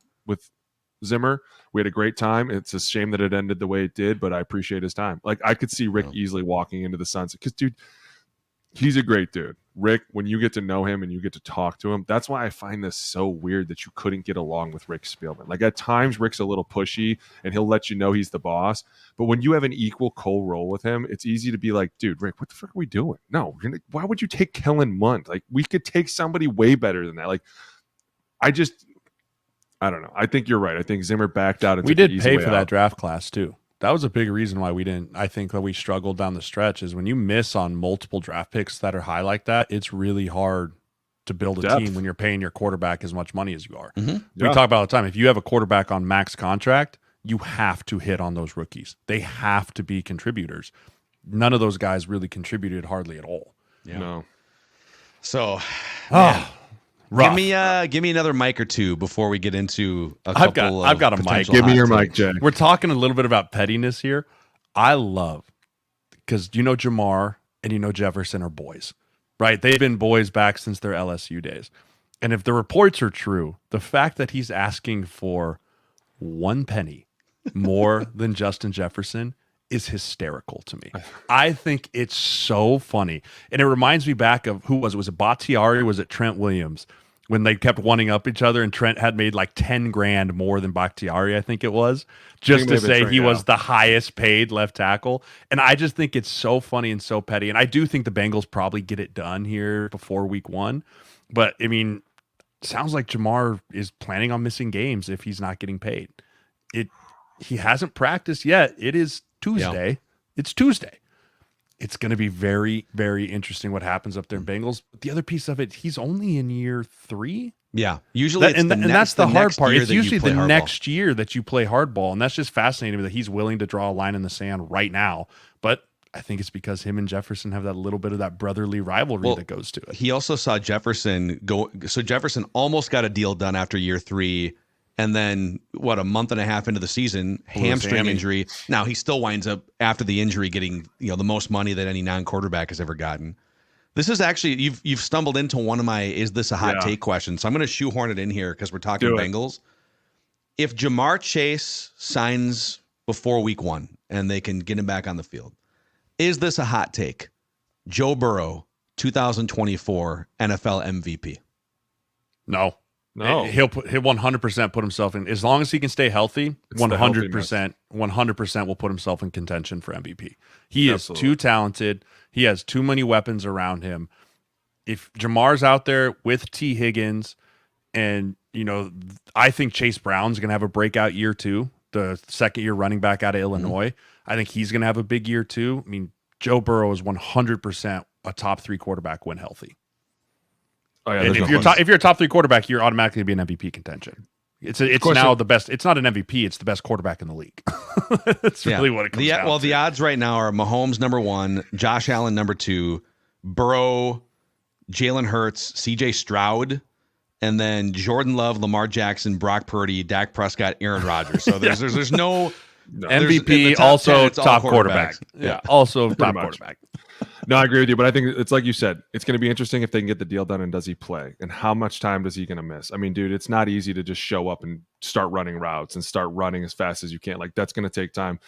Zimmer. We had a great time. It's a shame that it ended the way it did, but I appreciate his time. Like I could see Rick easily walking into the sunset because, dude, he's a great dude. Rick, when you get to know him and you get to talk to him, that's why I find this so weird that you couldn't get along with Rick Spielman. Like at times, Rick's a little pushy and he'll let you know he's the boss. But when you have an equal co-role with him, it's easy to be like, dude, Rick, what the fuck are we doing? No, why would you take Kellen Mond? Like we could take somebody way better than that. Like I don't know. I think you're right. I think Zimmer backed out. We did pay for that draft class too. That was a big reason why we didn't. I think that we struggled down the stretch is when you miss on multiple draft picks that are high like that, it's really hard to build a team when you're paying your quarterback as much money as you are. Mm-hmm. We talk about all the time. If you have a quarterback on max contract, you have to hit on those rookies. They have to be contributors. None of those guys really contributed hardly at all. Yeah. No. So, rough. Give me another mic or two before we get into a couple. I've got a mic. Give me your mic, Jay. We're talking a little bit about pettiness here. I love because Jamar and Jefferson are boys, right? They've been boys back since their LSU days. And if the reports are true, the fact that he's asking for one penny more than Justin Jefferson is hysterical to me. I think it's so funny. And it reminds me back of who was it? Was it Bakhtiari? Was it Trent Williams? When they kept one up each other and Trent had made like 10 grand more than Bakhtiari, I think it was, just to say he was the highest paid left tackle. And I just think it's so funny and so petty. And I do think the Bengals probably get it done here before week 1. But I mean, sounds like Jamar is planning on missing games if he's not getting paid. He hasn't practiced yet. It is Tuesday. Yeah. It's Tuesday. It's going to be very, very interesting what happens up there in Bengals. The other piece of it, he's only in year 3. Yeah, usually and that's the hard part. It's usually the next year that you play hardball, and that's just fascinating that he's willing to draw a line in the sand right now. But I think it's because him and Jefferson have that little bit of that brotherly rivalry that goes to it. He also saw Jefferson go. So Jefferson almost got a deal done after year 3. And then, a month and a half into the season, hamstring injury. Now, he still winds up, after the injury, getting the most money that any non-quarterback has ever gotten. This is actually, you've stumbled into one of my, is this a hot take question? So I'm going to shoehorn it in here because we're talking Bengals. If Jamar Chase signs before week 1 and they can get him back on the field, is this a hot take? Joe Burrow, 2024 NFL MVP. No. He'll 100% put himself in, as long as he can stay healthy. 100% will put himself in contention for MVP. He is too talented. He has too many weapons around him. If Jamar's out there with T. Higgins And, I think Chase Brown's going to have a breakout year too. The second-year running back out of Illinois. I think he's going to have a big year too. I mean, Joe Burrow is 100% a top 3 quarterback when healthy. Oh, yeah, and if you're a top 3 quarterback, you're automatically going to be in MVP contention. It's now the best. It's not an MVP. It's the best quarterback in the league. That's really what it comes down to. Well, the odds right now are Mahomes number 1, Josh Allen number 2, Burrow, Jalen Hurts, C.J. Stroud, and then Jordan Love, Lamar Jackson, Brock Purdy, Dak Prescott, Aaron Rodgers. So there's no MVP, also top quarterback. Yeah, also top quarterback. No, I agree with you, but I think it's like you said, it's going to be interesting if they can get the deal done, and does he play, and how much time does he going to miss? I mean, dude, it's not easy to just show up and start running routes and start running as fast as you can. Like, that's going to take time.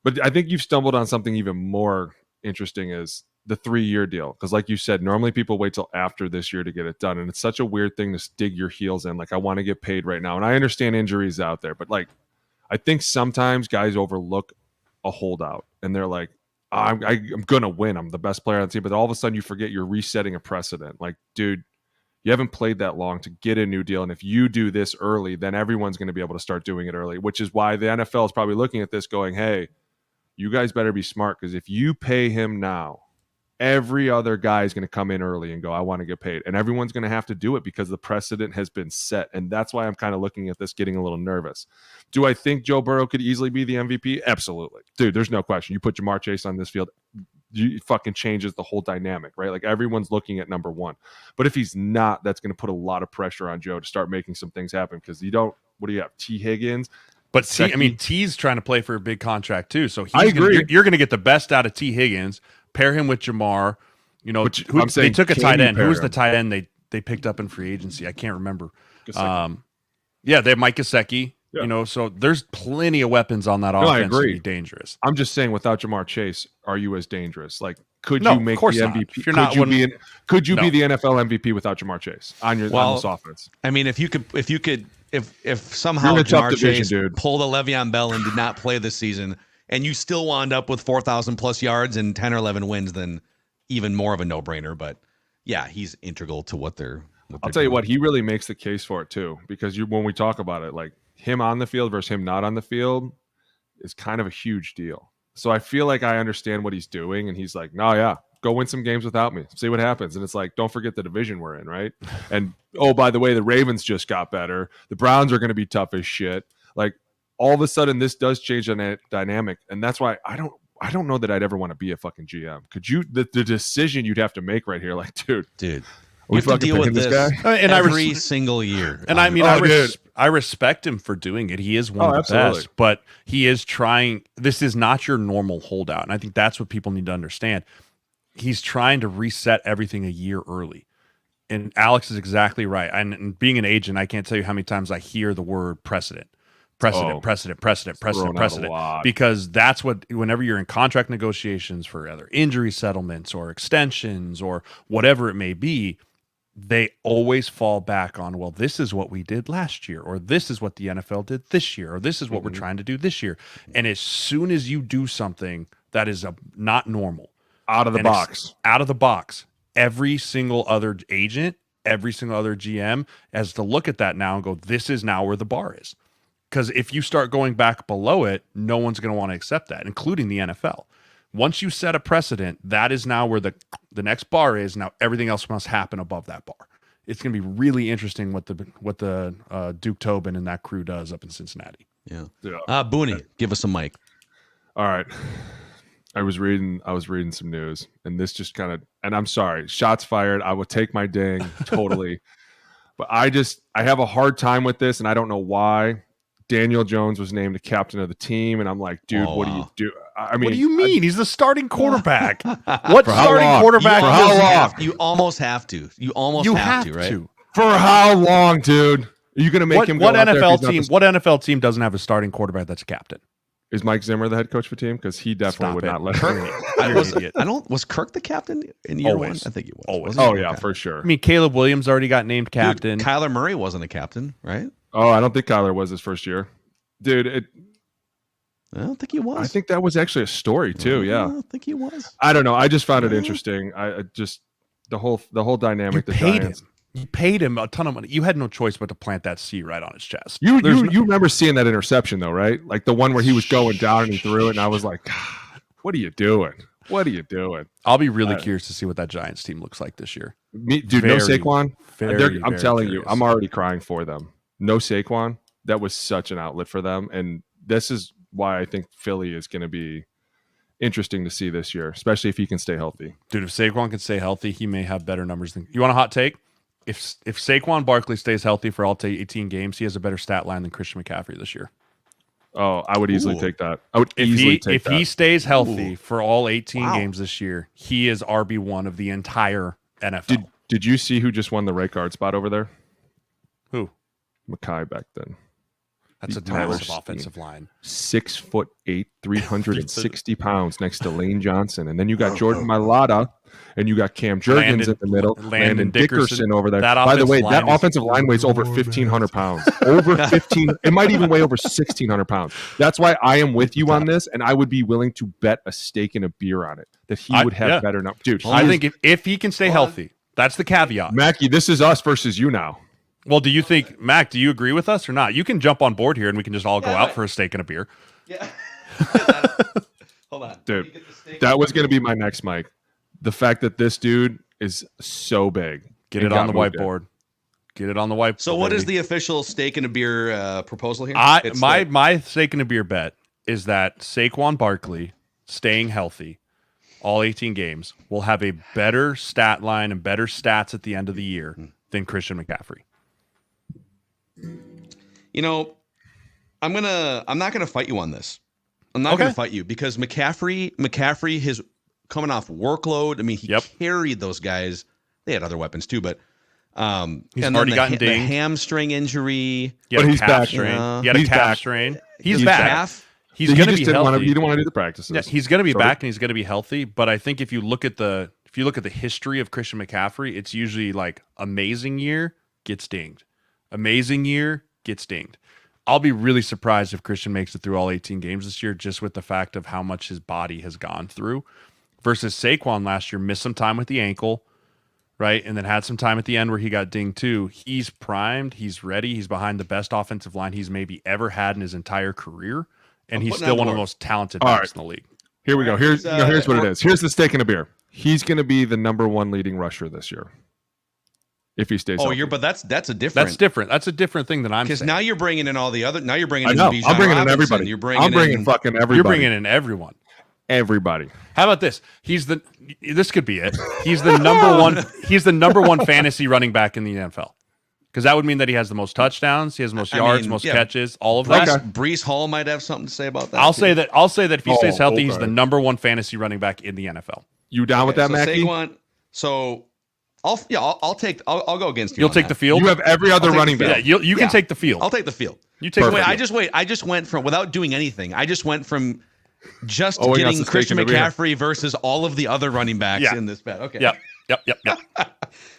But I think you've stumbled on something even more interesting, is the 3-year deal. Because like you said, normally people wait till after this year to get it done, and it's such a weird thing to dig your heels in. Like, I want to get paid right now, and I understand injuries out there, but like, I think sometimes guys overlook a holdout, and they're like, I'm going to win. I'm the best player on the team. But all of a sudden you forget you're resetting a precedent. Like, dude, you haven't played that long to get a new deal. And if you do this early, then everyone's going to be able to start doing it early, which is why the NFL is probably looking at this going, hey, you guys better be smart, because if you pay him now, every other guy is going to come in early and go, I want to get paid. And everyone's going to have to do it because the precedent has been set. And that's why I'm kind of looking at this getting a little nervous. Do I think Joe Burrow could easily be the MVP? Absolutely. Dude, there's no question. You put Jamar Chase on this field, it fucking changes the whole dynamic, right? Like, everyone's looking at number 1. But if he's not, that's going to put a lot of pressure on Joe to start making some things happen, because what do you have? T. Higgins? But T's trying to play for a big contract too. So I agree. You're going to get the best out of T. Higgins. Pair him with Jamar. They took a tight end. Who was the tight end they picked up in free agency? I can't remember. They have Mike Gesicki. Yeah. So there's plenty of weapons on that offense to be dangerous. I'm just saying, without Jamar Chase, are you as dangerous? Like, could you make the MVP? Could you be the NFL MVP without Jamar Chase on this offense? I mean, if somehow Jamar Chase pulled a Le'Veon Bell and did not play this season, and you still wound up with 4,000 plus yards and 10 or 11 wins, then even more of a no-brainer. But yeah, he's integral to what they're I'll tell you what, he really makes the case for it too, because when we talk about it, like, him on the field versus him not on the field is kind of a huge deal. So I feel like I understand what he's doing, and he's like, no, yeah, go win some games without me, see what happens. And it's like, don't forget the division we're in, right? And oh, by the way, the Ravens just got better. The Browns are going to be tough as shit. Like, all of a sudden this does change the dynamic, and that's why I don't know that I'd ever want to be a fucking GM. Could you the decision you'd have to make right here, like, dude you have to deal with this guy? And every single year. And I mean, I respect him for doing it. He is one of the best, but he is trying. This is not your normal holdout, and I think that's what people need to understand. He's trying to reset everything a year early. And Alex is exactly right. And being an agent, I can't tell you how many times I hear the word precedent. Precedent, because that's what, whenever you're in contract negotiations for either injury settlements or extensions or whatever it may be, they always fall back on, well, this is what we did last year, or this is what the NFL did this year, or this is what we're trying to do this year. And as soon as you do something that is not normal, out of the box, every single other agent, every single other GM has to look at that now and go, this is now where the bar is. Because if you start going back below it, no one's going to want to accept that, including the NFL. Once you set a precedent, that is now where the next bar is. Now everything else must happen above that bar. It's going to be really interesting what the Duke Tobin and that crew does up in Cincinnati. Yeah. Booney, give us a mic. All right. I was reading some news, and this just kind of, and I'm sorry, shots fired. I will take my ding totally. But I have a hard time with this, and I don't know why. Daniel Jones was named the captain of the team, and I'm like, dude, what do you do? I mean, what do you mean? He's the starting quarterback. What starting quarterback? For how long? You almost have to. You have to, right? For how long, dude? Are you going to make him? What NFL team doesn't have a starting quarterback that's a captain? Is Mike Zimmer the head coach for team? Because he definitely would not let him. Was Kirk the captain in year one? I think he was. Always. Oh yeah, for sure. I mean, Caleb Williams already got named captain. Dude, Kyler Murray wasn't a captain, right? Oh, I don't think Kyler was his first year. Dude, I don't think he was. I think that was actually a story too. Yeah, I don't think he was. I don't know. I just found it interesting. I just the whole dynamic. You You paid him a ton of money. You had no choice but to plant that C right on his chest. You remember seeing that interception though, right? Like the one where he was going down and he threw it, and I was like, "What are you doing? What are you doing?" I'll be really curious to see what that Giants team looks like this year. No Saquon. I'm telling you, curious. I'm already crying for them. No Saquon. That was such an outlet for them, and this is why I think Philly is going to be interesting to see this year, especially if he can stay healthy. Dude, if Saquon can stay healthy, he may have better numbers than you. Want a hot take? If Saquon Barkley stays healthy for all 18 games, he has a better stat line than Christian McCaffrey this year. Oh, I would easily take that. I would easily take that. If he stays healthy for all 18 games this year, he is RB1 of the entire NFL. Did you see who just won the right guard spot over there? Who? Mackay back then. That's a massive offensive line. 6'8", 360 pounds next to Lane Johnson. And then you got Jordan Mailata, and you got Cam Jurgens in the middle. Landon Dickerson over there. By the way, that offensive line weighs over 1,500 pounds. Over 15. It might even weigh over 1,600 pounds. That's why I am with you on this, and I would be willing to bet a steak and a beer on it that he would have better numbers. Dude, I think if he can stay healthy, that's the caveat. Mackey, this is us versus you now. Well, do you think, Mac, do you agree with us or not? You can jump on board here and we can just all go out for a steak and a beer. Yeah. Hold on. Dude, that was going to be my next mic. The fact that this dude is so big. Get it on the whiteboard. Get it on the whiteboard. So what is the official steak and a beer proposal here? My steak and a beer bet is that Saquon Barkley, staying healthy, all 18 games, will have a better stat line and better stats at the end of the year than Christian McCaffrey. You know, I'm not gonna fight you on this. I'm not gonna fight you because McCaffrey is coming off workload. I mean, he carried those guys. They had other weapons too, but he's already gotten the hamstring injury. But he's back. He had a calf strain. He's back. He's going to be healthy. You don't want to do the practices. Yeah, he's going to be back and he's going to be healthy. But I think if you look at the history of Christian McCaffrey, it's usually like amazing year, gets dinged. Amazing year, gets dinged. I'll be really surprised if Christian makes it through all 18 games this year, just with the fact of how much his body has gone through. Versus Saquon last year, missed some time with the ankle, right? And then had some time at the end where he got dinged too. He's primed. He's ready. He's behind the best offensive line he's maybe ever had in his entire career. And he's still one of the most talented backs in the league. Here we go. Here's what it is. Here's the steak and a beer. He's going to be the #1 leading rusher this year. If he stays healthy. But that's a different. That's different. That's a different thing than I'm saying. Because now you're bringing in all the other. Now you're bringing in. I'm bringing in everybody. I'm bringing fucking everybody. You're bringing in everyone. Everybody. How about this? This could be it. He's the number one. He's the #1 fantasy running back in the NFL. Because that would mean that he has the most touchdowns, he has the most yards, most catches, all of that. Brees Hall might have something to say about that. I'll say that if he stays healthy, he's the #1 fantasy running back in the NFL. You down with that, Mackey? I'll go against you. You'll take the field. You have every other running back. Yeah, you can take the field. I'll take the field. You take. I just went from without doing anything. I just went from just getting Christian McCaffrey versus all of the other running backs in this bet. Okay. Yep.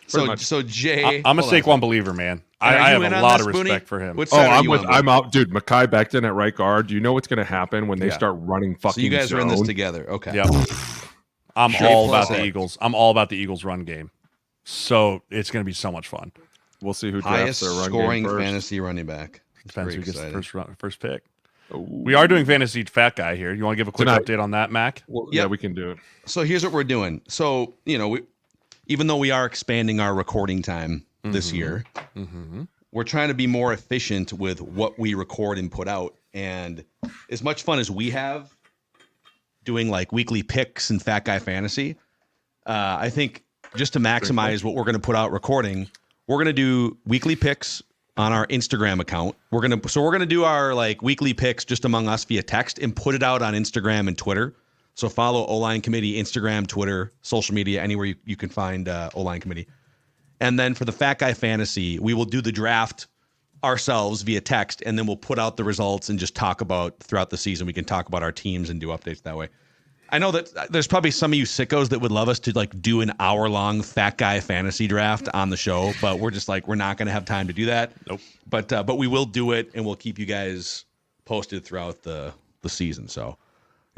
So Jay, I'm a Saquon believer, man. I have a lot of respect for him. I'm out, dude. Mackay Becton at right guard. Do you know what's going to happen when they start running fucking? So you guys zone? are in this together, okay? Yep. I'm all about the Eagles. I'm all about the Eagles run game. So it's going to be so much fun. We'll see who drafts their run scoring game first. fantasy running back. Depends who gets the first pick. We are doing fantasy fat guy here. You want to give a quick update on that, Mac? Well, yeah, we can do it. So here's what we're doing. So even though we are expanding our recording time this year, we're trying to be more efficient with what we record and put out. And as much fun as we have doing like weekly picks and Fat Guy Fantasy, I think just to maximize what we're going to put out recording, we're going to do weekly picks on our Instagram account. We're going to do our like weekly picks just among us via text and put it out on Instagram and Twitter. So follow O-Line Committee, Instagram, Twitter, social media, anywhere you can find O-Line Committee. And then for the Fat Guy Fantasy, we will do the draft ourselves via text, and then we'll put out the results and just talk about throughout the season. We can talk about our teams and do updates that way. I know that there's probably some of you sickos that would love us to like do an hour-long Fat Guy Fantasy draft on the show, but we're just like, we're not going to have time to do that. Nope. But we will do it, and we'll keep you guys posted throughout the season. So.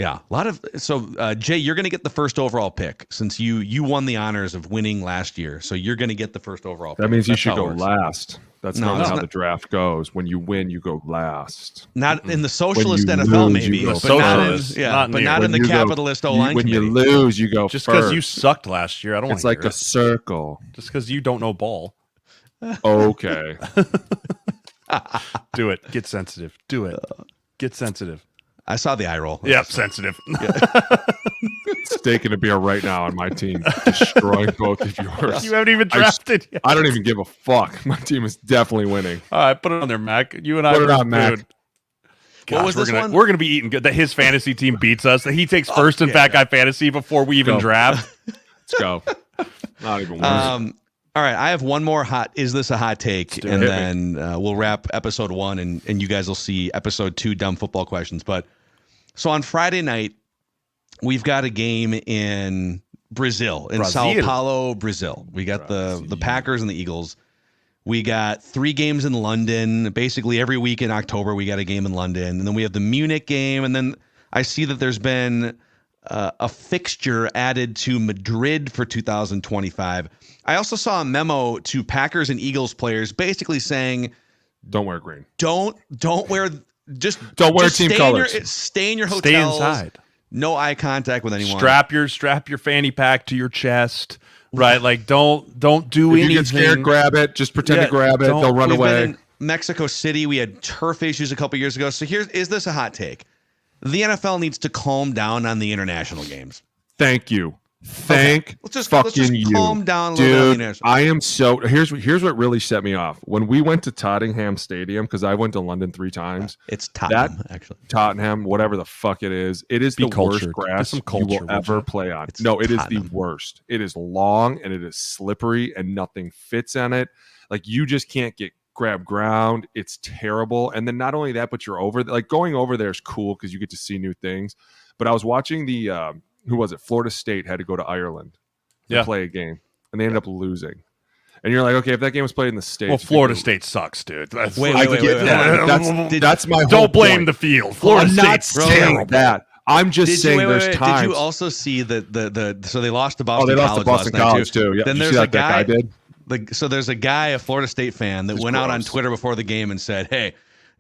Yeah, a lot of Jay, you're going to get the first overall pick since you won the honors of winning last year. So you're going to get the first overall pick. That means you That's should how it go works. last. That's not how the draft goes. When you win, you go last. Not in the socialist When you NFL, lose, you maybe, go but Socialist, not not in the you go- capitalist O-line When committee. you lose, you go Just first. because you sucked last year, I don't want It's to like hear a it. circle. Just because you don't know ball. Okay. Do it. Get sensitive. Do it. Get sensitive. I saw the eye roll. Yep, sensitive. Staking a beer right now on my team, destroying both of yours. You haven't even drafted yet. I don't even give a fuck. My team is definitely winning. All right, put it on there, Mac. You and I Put it versus on, Mac. Boone. What was we're this gonna, one? We're going to be eating good. That his fantasy team beats us. That he takes first in yeah. Fat Guy Fantasy before we even Go. draft. Let's go. Not even worse. All right, I have one more hot. Is this a hot take? do And it. then we'll wrap episode 1, and you guys will see episode 2, dumb football questions. But so on Friday night, we've got a game in Brazil, in Sao Paulo, Brazil. We got the Packers and the Eagles. We got 3 games in London. Basically, every week in October, we got a game in London. And then we have the Munich game. And then I see that there's been a fixture added to Madrid for 2025. I also saw a memo to Packers and Eagles players basically saying, Don't wear green. don't wear, just Don't wear just team stay colors. Stay in your Stay hotels. inside. No eye contact with anyone. Strap your fanny pack to your chest. Right, like don't do If anything. you get scared, grab it. Just pretend Yeah, to grab it. don't- They'll run We've away. been in Mexico City. We had turf issues a couple years ago. So is this a hot take? The NFL needs to calm down on the international games. Thank you. Thank Let's just fucking you. calm down a little bit on the Dude, international. I am so here's what really set me off. When we went to Tottenham Stadium, because I went to London 3 times. It's Tottenham, actually. Tottenham, whatever the fuck it is the cultured. worst Get grass some you culture, will would ever you? play on. It's No, it is Tottenham. the worst. It is long and it is slippery and nothing fits on it. Like you just can't grab ground. It's terrible. And then not only that, but you're over like going over there is cool because you get to see new things. But I was watching the who was it? Florida State had to go to Ireland to play a game, and they ended up losing. And you're like, okay, if that game was played in the States, Well, Florida State sucks, dude. That's, Wait, I wait, get wait, that. That's my whole don't blame point. the field. Florida I'm not State's saying terrible. that. I'm just saying there's times. Did you also see the so they lost to Boston they lost College to Boston last night, College too. Yeah. Then Did you there's see a that guy did? So there's a guy, a Florida State fan, that went out on gross. Twitter before the game and said, "Hey,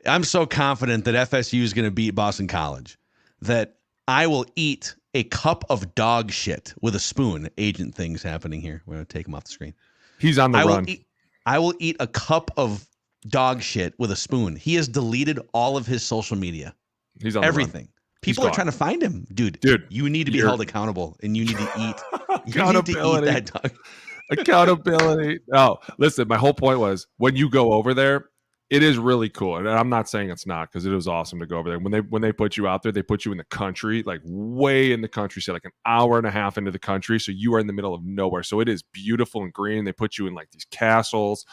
I'm so confident that FSU is going to beat Boston College that I will eat a cup of dog shit with a spoon." Agent things happening here. We're going to take him off the screen. He's on the run. I will eat a cup of dog shit with a spoon. He has deleted all of his social media. He's on Everything. People are trying to find him, dude. You need to be held accountable, and you need to eat. You need to eat that dog. Accountability. Oh, listen, my whole point was when you go over there, it is really cool. And I'm not saying it's not, because it was awesome to go over there. When they put you out there, they put you in the country, like way in the country, so like an hour and a half into the country. So you are in the middle of nowhere. So it is beautiful and green. They put you in like these castles,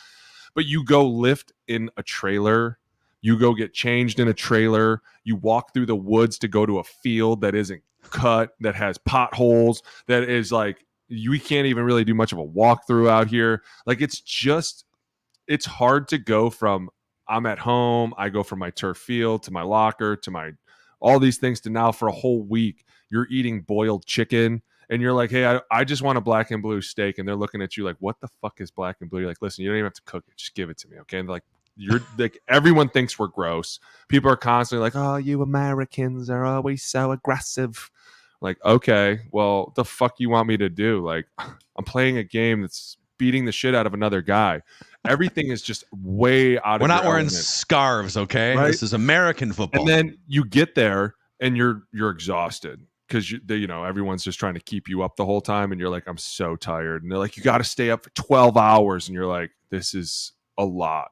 but you go lift in a trailer. You go get changed in a trailer. You walk through the woods to go to a field that isn't cut, that has potholes, that is like, we can't even really do much of a walkthrough out here. Like it's hard to go from I'm at home, I go from my turf field to my locker to my all these things to now for a whole week you're eating boiled chicken and you're like, hey, I just want a black and blue steak, and they're looking at you like, what the fuck is black and blue? You're like, listen, you don't even have to cook it, just give it to me, okay? And like, you're like, everyone thinks we're gross. People are constantly like, oh, you Americans are always so aggressive. Like, okay, well, the fuck you want me to do? Like, I'm playing a game that's beating the shit out of another guy. Everything is just way out of We're not your wearing element. scarves, okay? Right? This is American football. And then you get there and you're exhausted because everyone's just trying to keep you up the whole time, and you're like, I'm so tired. And they're like, you got to stay up for 12 hours, and you're like, this is a lot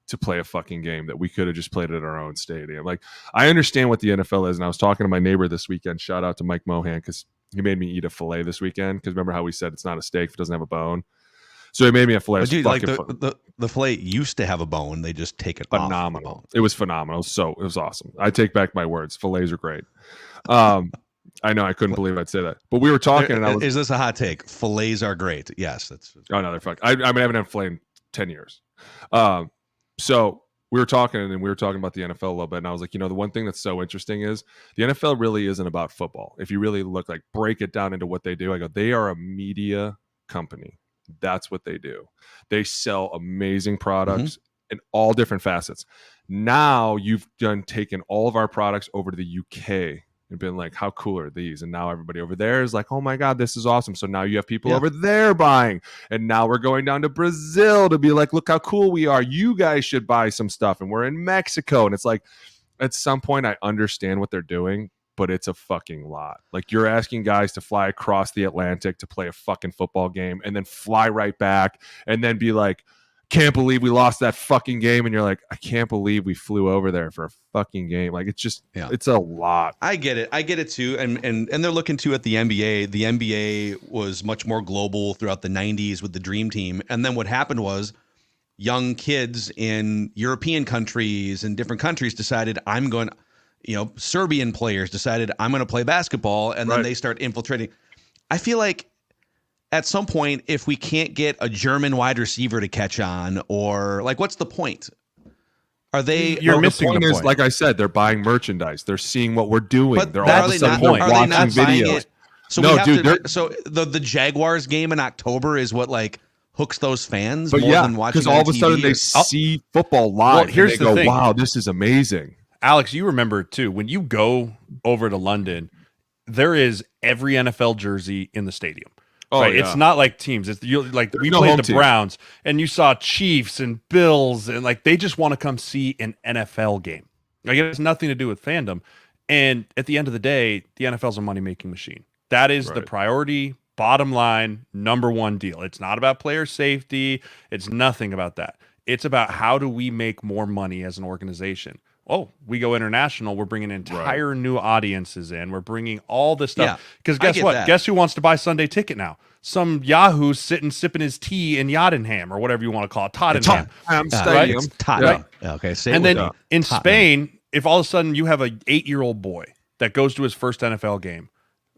to play a fucking game that we could have just played at our own stadium. Like, I understand what the NFL is, and I was talking to my neighbor this weekend. Shout out to Mike Mohan, because he made me eat a filet this weekend. Because remember how we said it's not a steak if it doesn't have a bone? So he made me a filet. But dude, like the filet used to have a bone. They just take it phenomenal. off. It was phenomenal. So it was awesome. I take back my words. Fillets are great. I know I couldn't believe I'd say that, but we were talking, and is this a hot take? Fillets are great. Yes, that's. Oh no, they're fuck. I haven't had filet in 10 years. So we were talking about the NFL a little bit, and I was like, the one thing that's so interesting is the NFL really isn't about football. If you really break it down into what they do, I go, they are a media company. That's what they do. They sell amazing products in all different facets. Now you've taken all of our products over to the UK and been like, how cool are these? And now everybody over there is like, oh my God, this is awesome. So now you have people over there buying. And now we're going down to Brazil to be like, look how cool we are. You guys should buy some stuff. And we're in Mexico. And it's like, at some point, I understand what they're doing, but it's a fucking lot. Like, you're asking guys to fly across the Atlantic to play a fucking football game and then fly right back and then be like, can't believe we lost that fucking game. And you're like, I can't believe we flew over there for a fucking game. Like, it's just, it's a lot. I get it too. And they're looking too at the NBA. The NBA was much more global throughout the 90s with the Dream Team. And then what happened was young kids in European countries and different countries decided Serbian players decided I'm going to play basketball. And then they start infiltrating. I feel like at some point, if we can't get a German wide receiver to catch on, or what's the point? Are they? You're missing the point. Is, like I said, they're buying merchandise. They're seeing what we're doing. But they're all of a sudden watching videos. So the Jaguars game in October is what hooks those fans more than watching. Because all of a sudden they see football live. Well, here's and they the thing. Wow, this is amazing. Alex, you remember too when you go over to London, there is every NFL jersey in the stadium. Oh, right? It's not like teams. It's we played the Browns, and you saw Chiefs and Bills, and they just want to come see an NFL game. It has nothing to do with fandom. And at the end of the day, the NFL's a money-making machine. That is the priority, bottom line, number one deal. It's not about player safety. It's nothing about that. It's about how do we make more money as an organization. Oh, we go international. We're bringing entire new audiences in. We're bringing all this stuff. Because guess what? Guess who wants to buy Sunday ticket now? Some Yahoo sitting sipping his tea in Yachtingham or whatever you want to call it. Tottenham. Stadium. Right? Okay. And then in Spain, if all of a sudden you have an 8-year-old boy that goes to his first NFL game,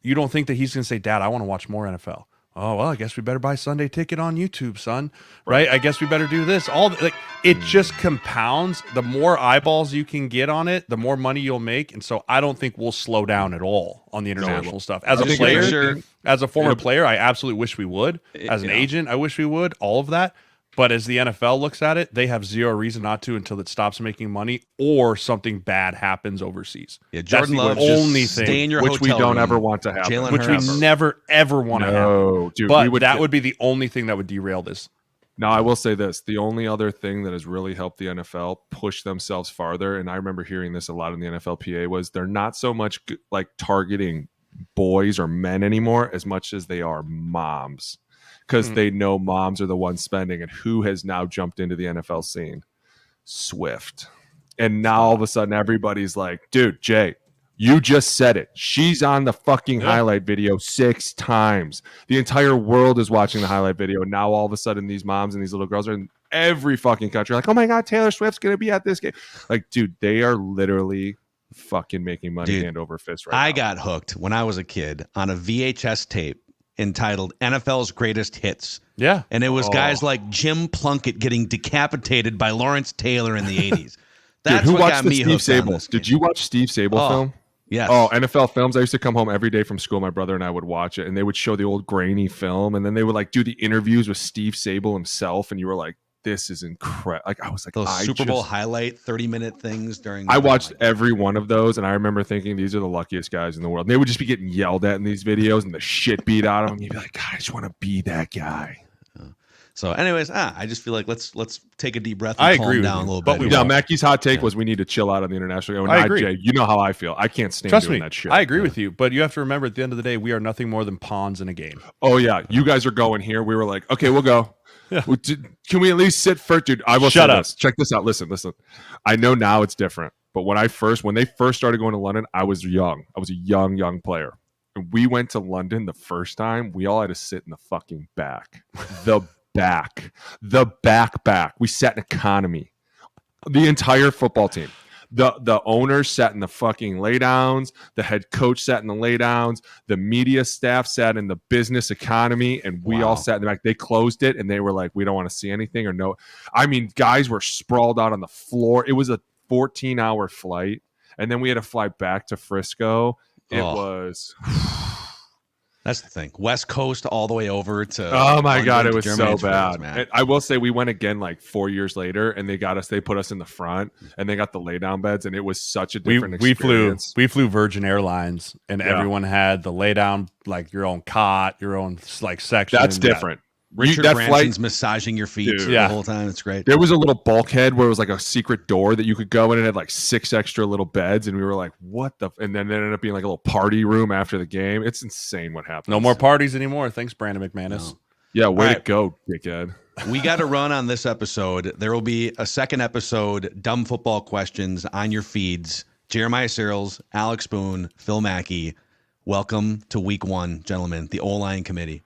you don't think that he's going to say, Dad, I want to watch more NFL. Oh, well, I guess we better buy Sunday ticket on YouTube, son. Right? I guess we better do this. It just compounds. The more eyeballs you can get on it, the more money you'll make. And so I don't think we'll slow down at all on the international stuff. As a player, as a former player, I absolutely wish we would. As an agent, I wish we would. All of that. But as the NFL looks at it, they have zero reason not to until it stops making money or something bad happens overseas. Yeah, Jordan Love, only thing, stay in your which we don't ever want to happen. Which we never, ever want to happen. Dude, but that would be the only thing that would derail this. Now, I will say this. The only other thing that has really helped the NFL push themselves farther, and I remember hearing this a lot in the NFLPA, was they're not so much targeting boys or men anymore as much as they are moms. Because they know moms are the ones spending, and who has now jumped into the NFL scene? Swift. And now all of a sudden everybody's like, dude, Jay, you just said it. She's on the fucking highlight video 6 times. The entire world is watching the highlight video. And now all of a sudden these moms and these little girls are in every fucking country like, oh my God, Taylor Swift's going to be at this game. Dude, they are literally fucking making money hand over fist right now. I got hooked when I was a kid on a VHS tape entitled NFL's Greatest Hits. Yeah. And it was guys like Jim Plunkett getting decapitated by Lawrence Taylor in the 80s. That's Dude, who what watched got the me Steve hooked Sable? on this Did you watch Steve Sable film? Yes. Oh, NFL films. I used to come home every day from school. My brother and I would watch it, and they would show the old grainy film, and then they would do the interviews with Steve Sable himself, and you were like, this is incredible. I was like, those Super Bowl highlight 30-minute things during. I watched every one of those, and I remember thinking these are the luckiest guys in the world. And they would just be getting yelled at in these videos, and the shit beat out of them. You'd be like, God, I just want to be that guy. So, anyways, I just feel like let's take a deep breath and calm down a little bit. But Mackey's hot take was we need to chill out on the international game. I agree. Jay, you know how I feel. I can't stand doing that shit. I agree with you, but you have to remember at the end of the day, we are nothing more than pawns in a game. Oh yeah, you guys are going here. We were like, okay, we'll go. Yeah. Can we at least sit first, dude? I will shut up. Check this out. Listen. I know now it's different, but when they first started going to London, I was young. I was a young player. And we went to London the first time. We all had to sit in the fucking back. The back. We sat in economy. The entire football team. The owners sat in the fucking laydowns. The head coach sat in the laydowns. The media staff sat in the business economy, and we all sat in the back. They closed it, and they were like, "We don't want to see anything or no." I mean, guys were sprawled out on the floor. It was a 14-hour flight, and then we had to fly back to Frisco. It was. That's the thing. West Coast all the way over to. Oh my God, it was Germany so bad. And I will say we went again like 4 years later, and they put us in the front, and they got the lay down beds, and it was such a different experience. We flew Virgin Airlines, and everyone had the lay down, like your own cot, your own like section. That's different. Richard Branson's massaging your feet the whole time. It's great. There was a little bulkhead where it was like a secret door that you could go in, and it had like 6 extra little beds, and we were like, "What the?" And then it ended up being like a little party room after the game. It's insane what happened. No more parties anymore. Thanks, Brandon McManus. No. Yeah, way to go, dickhead. We got to run on this episode. There will be a second episode, Dumb Football Questions, on your feeds. Jeremiah Sirles, Alex Boone, Phil Mackey. Welcome to week 1, gentlemen. The O-line committee.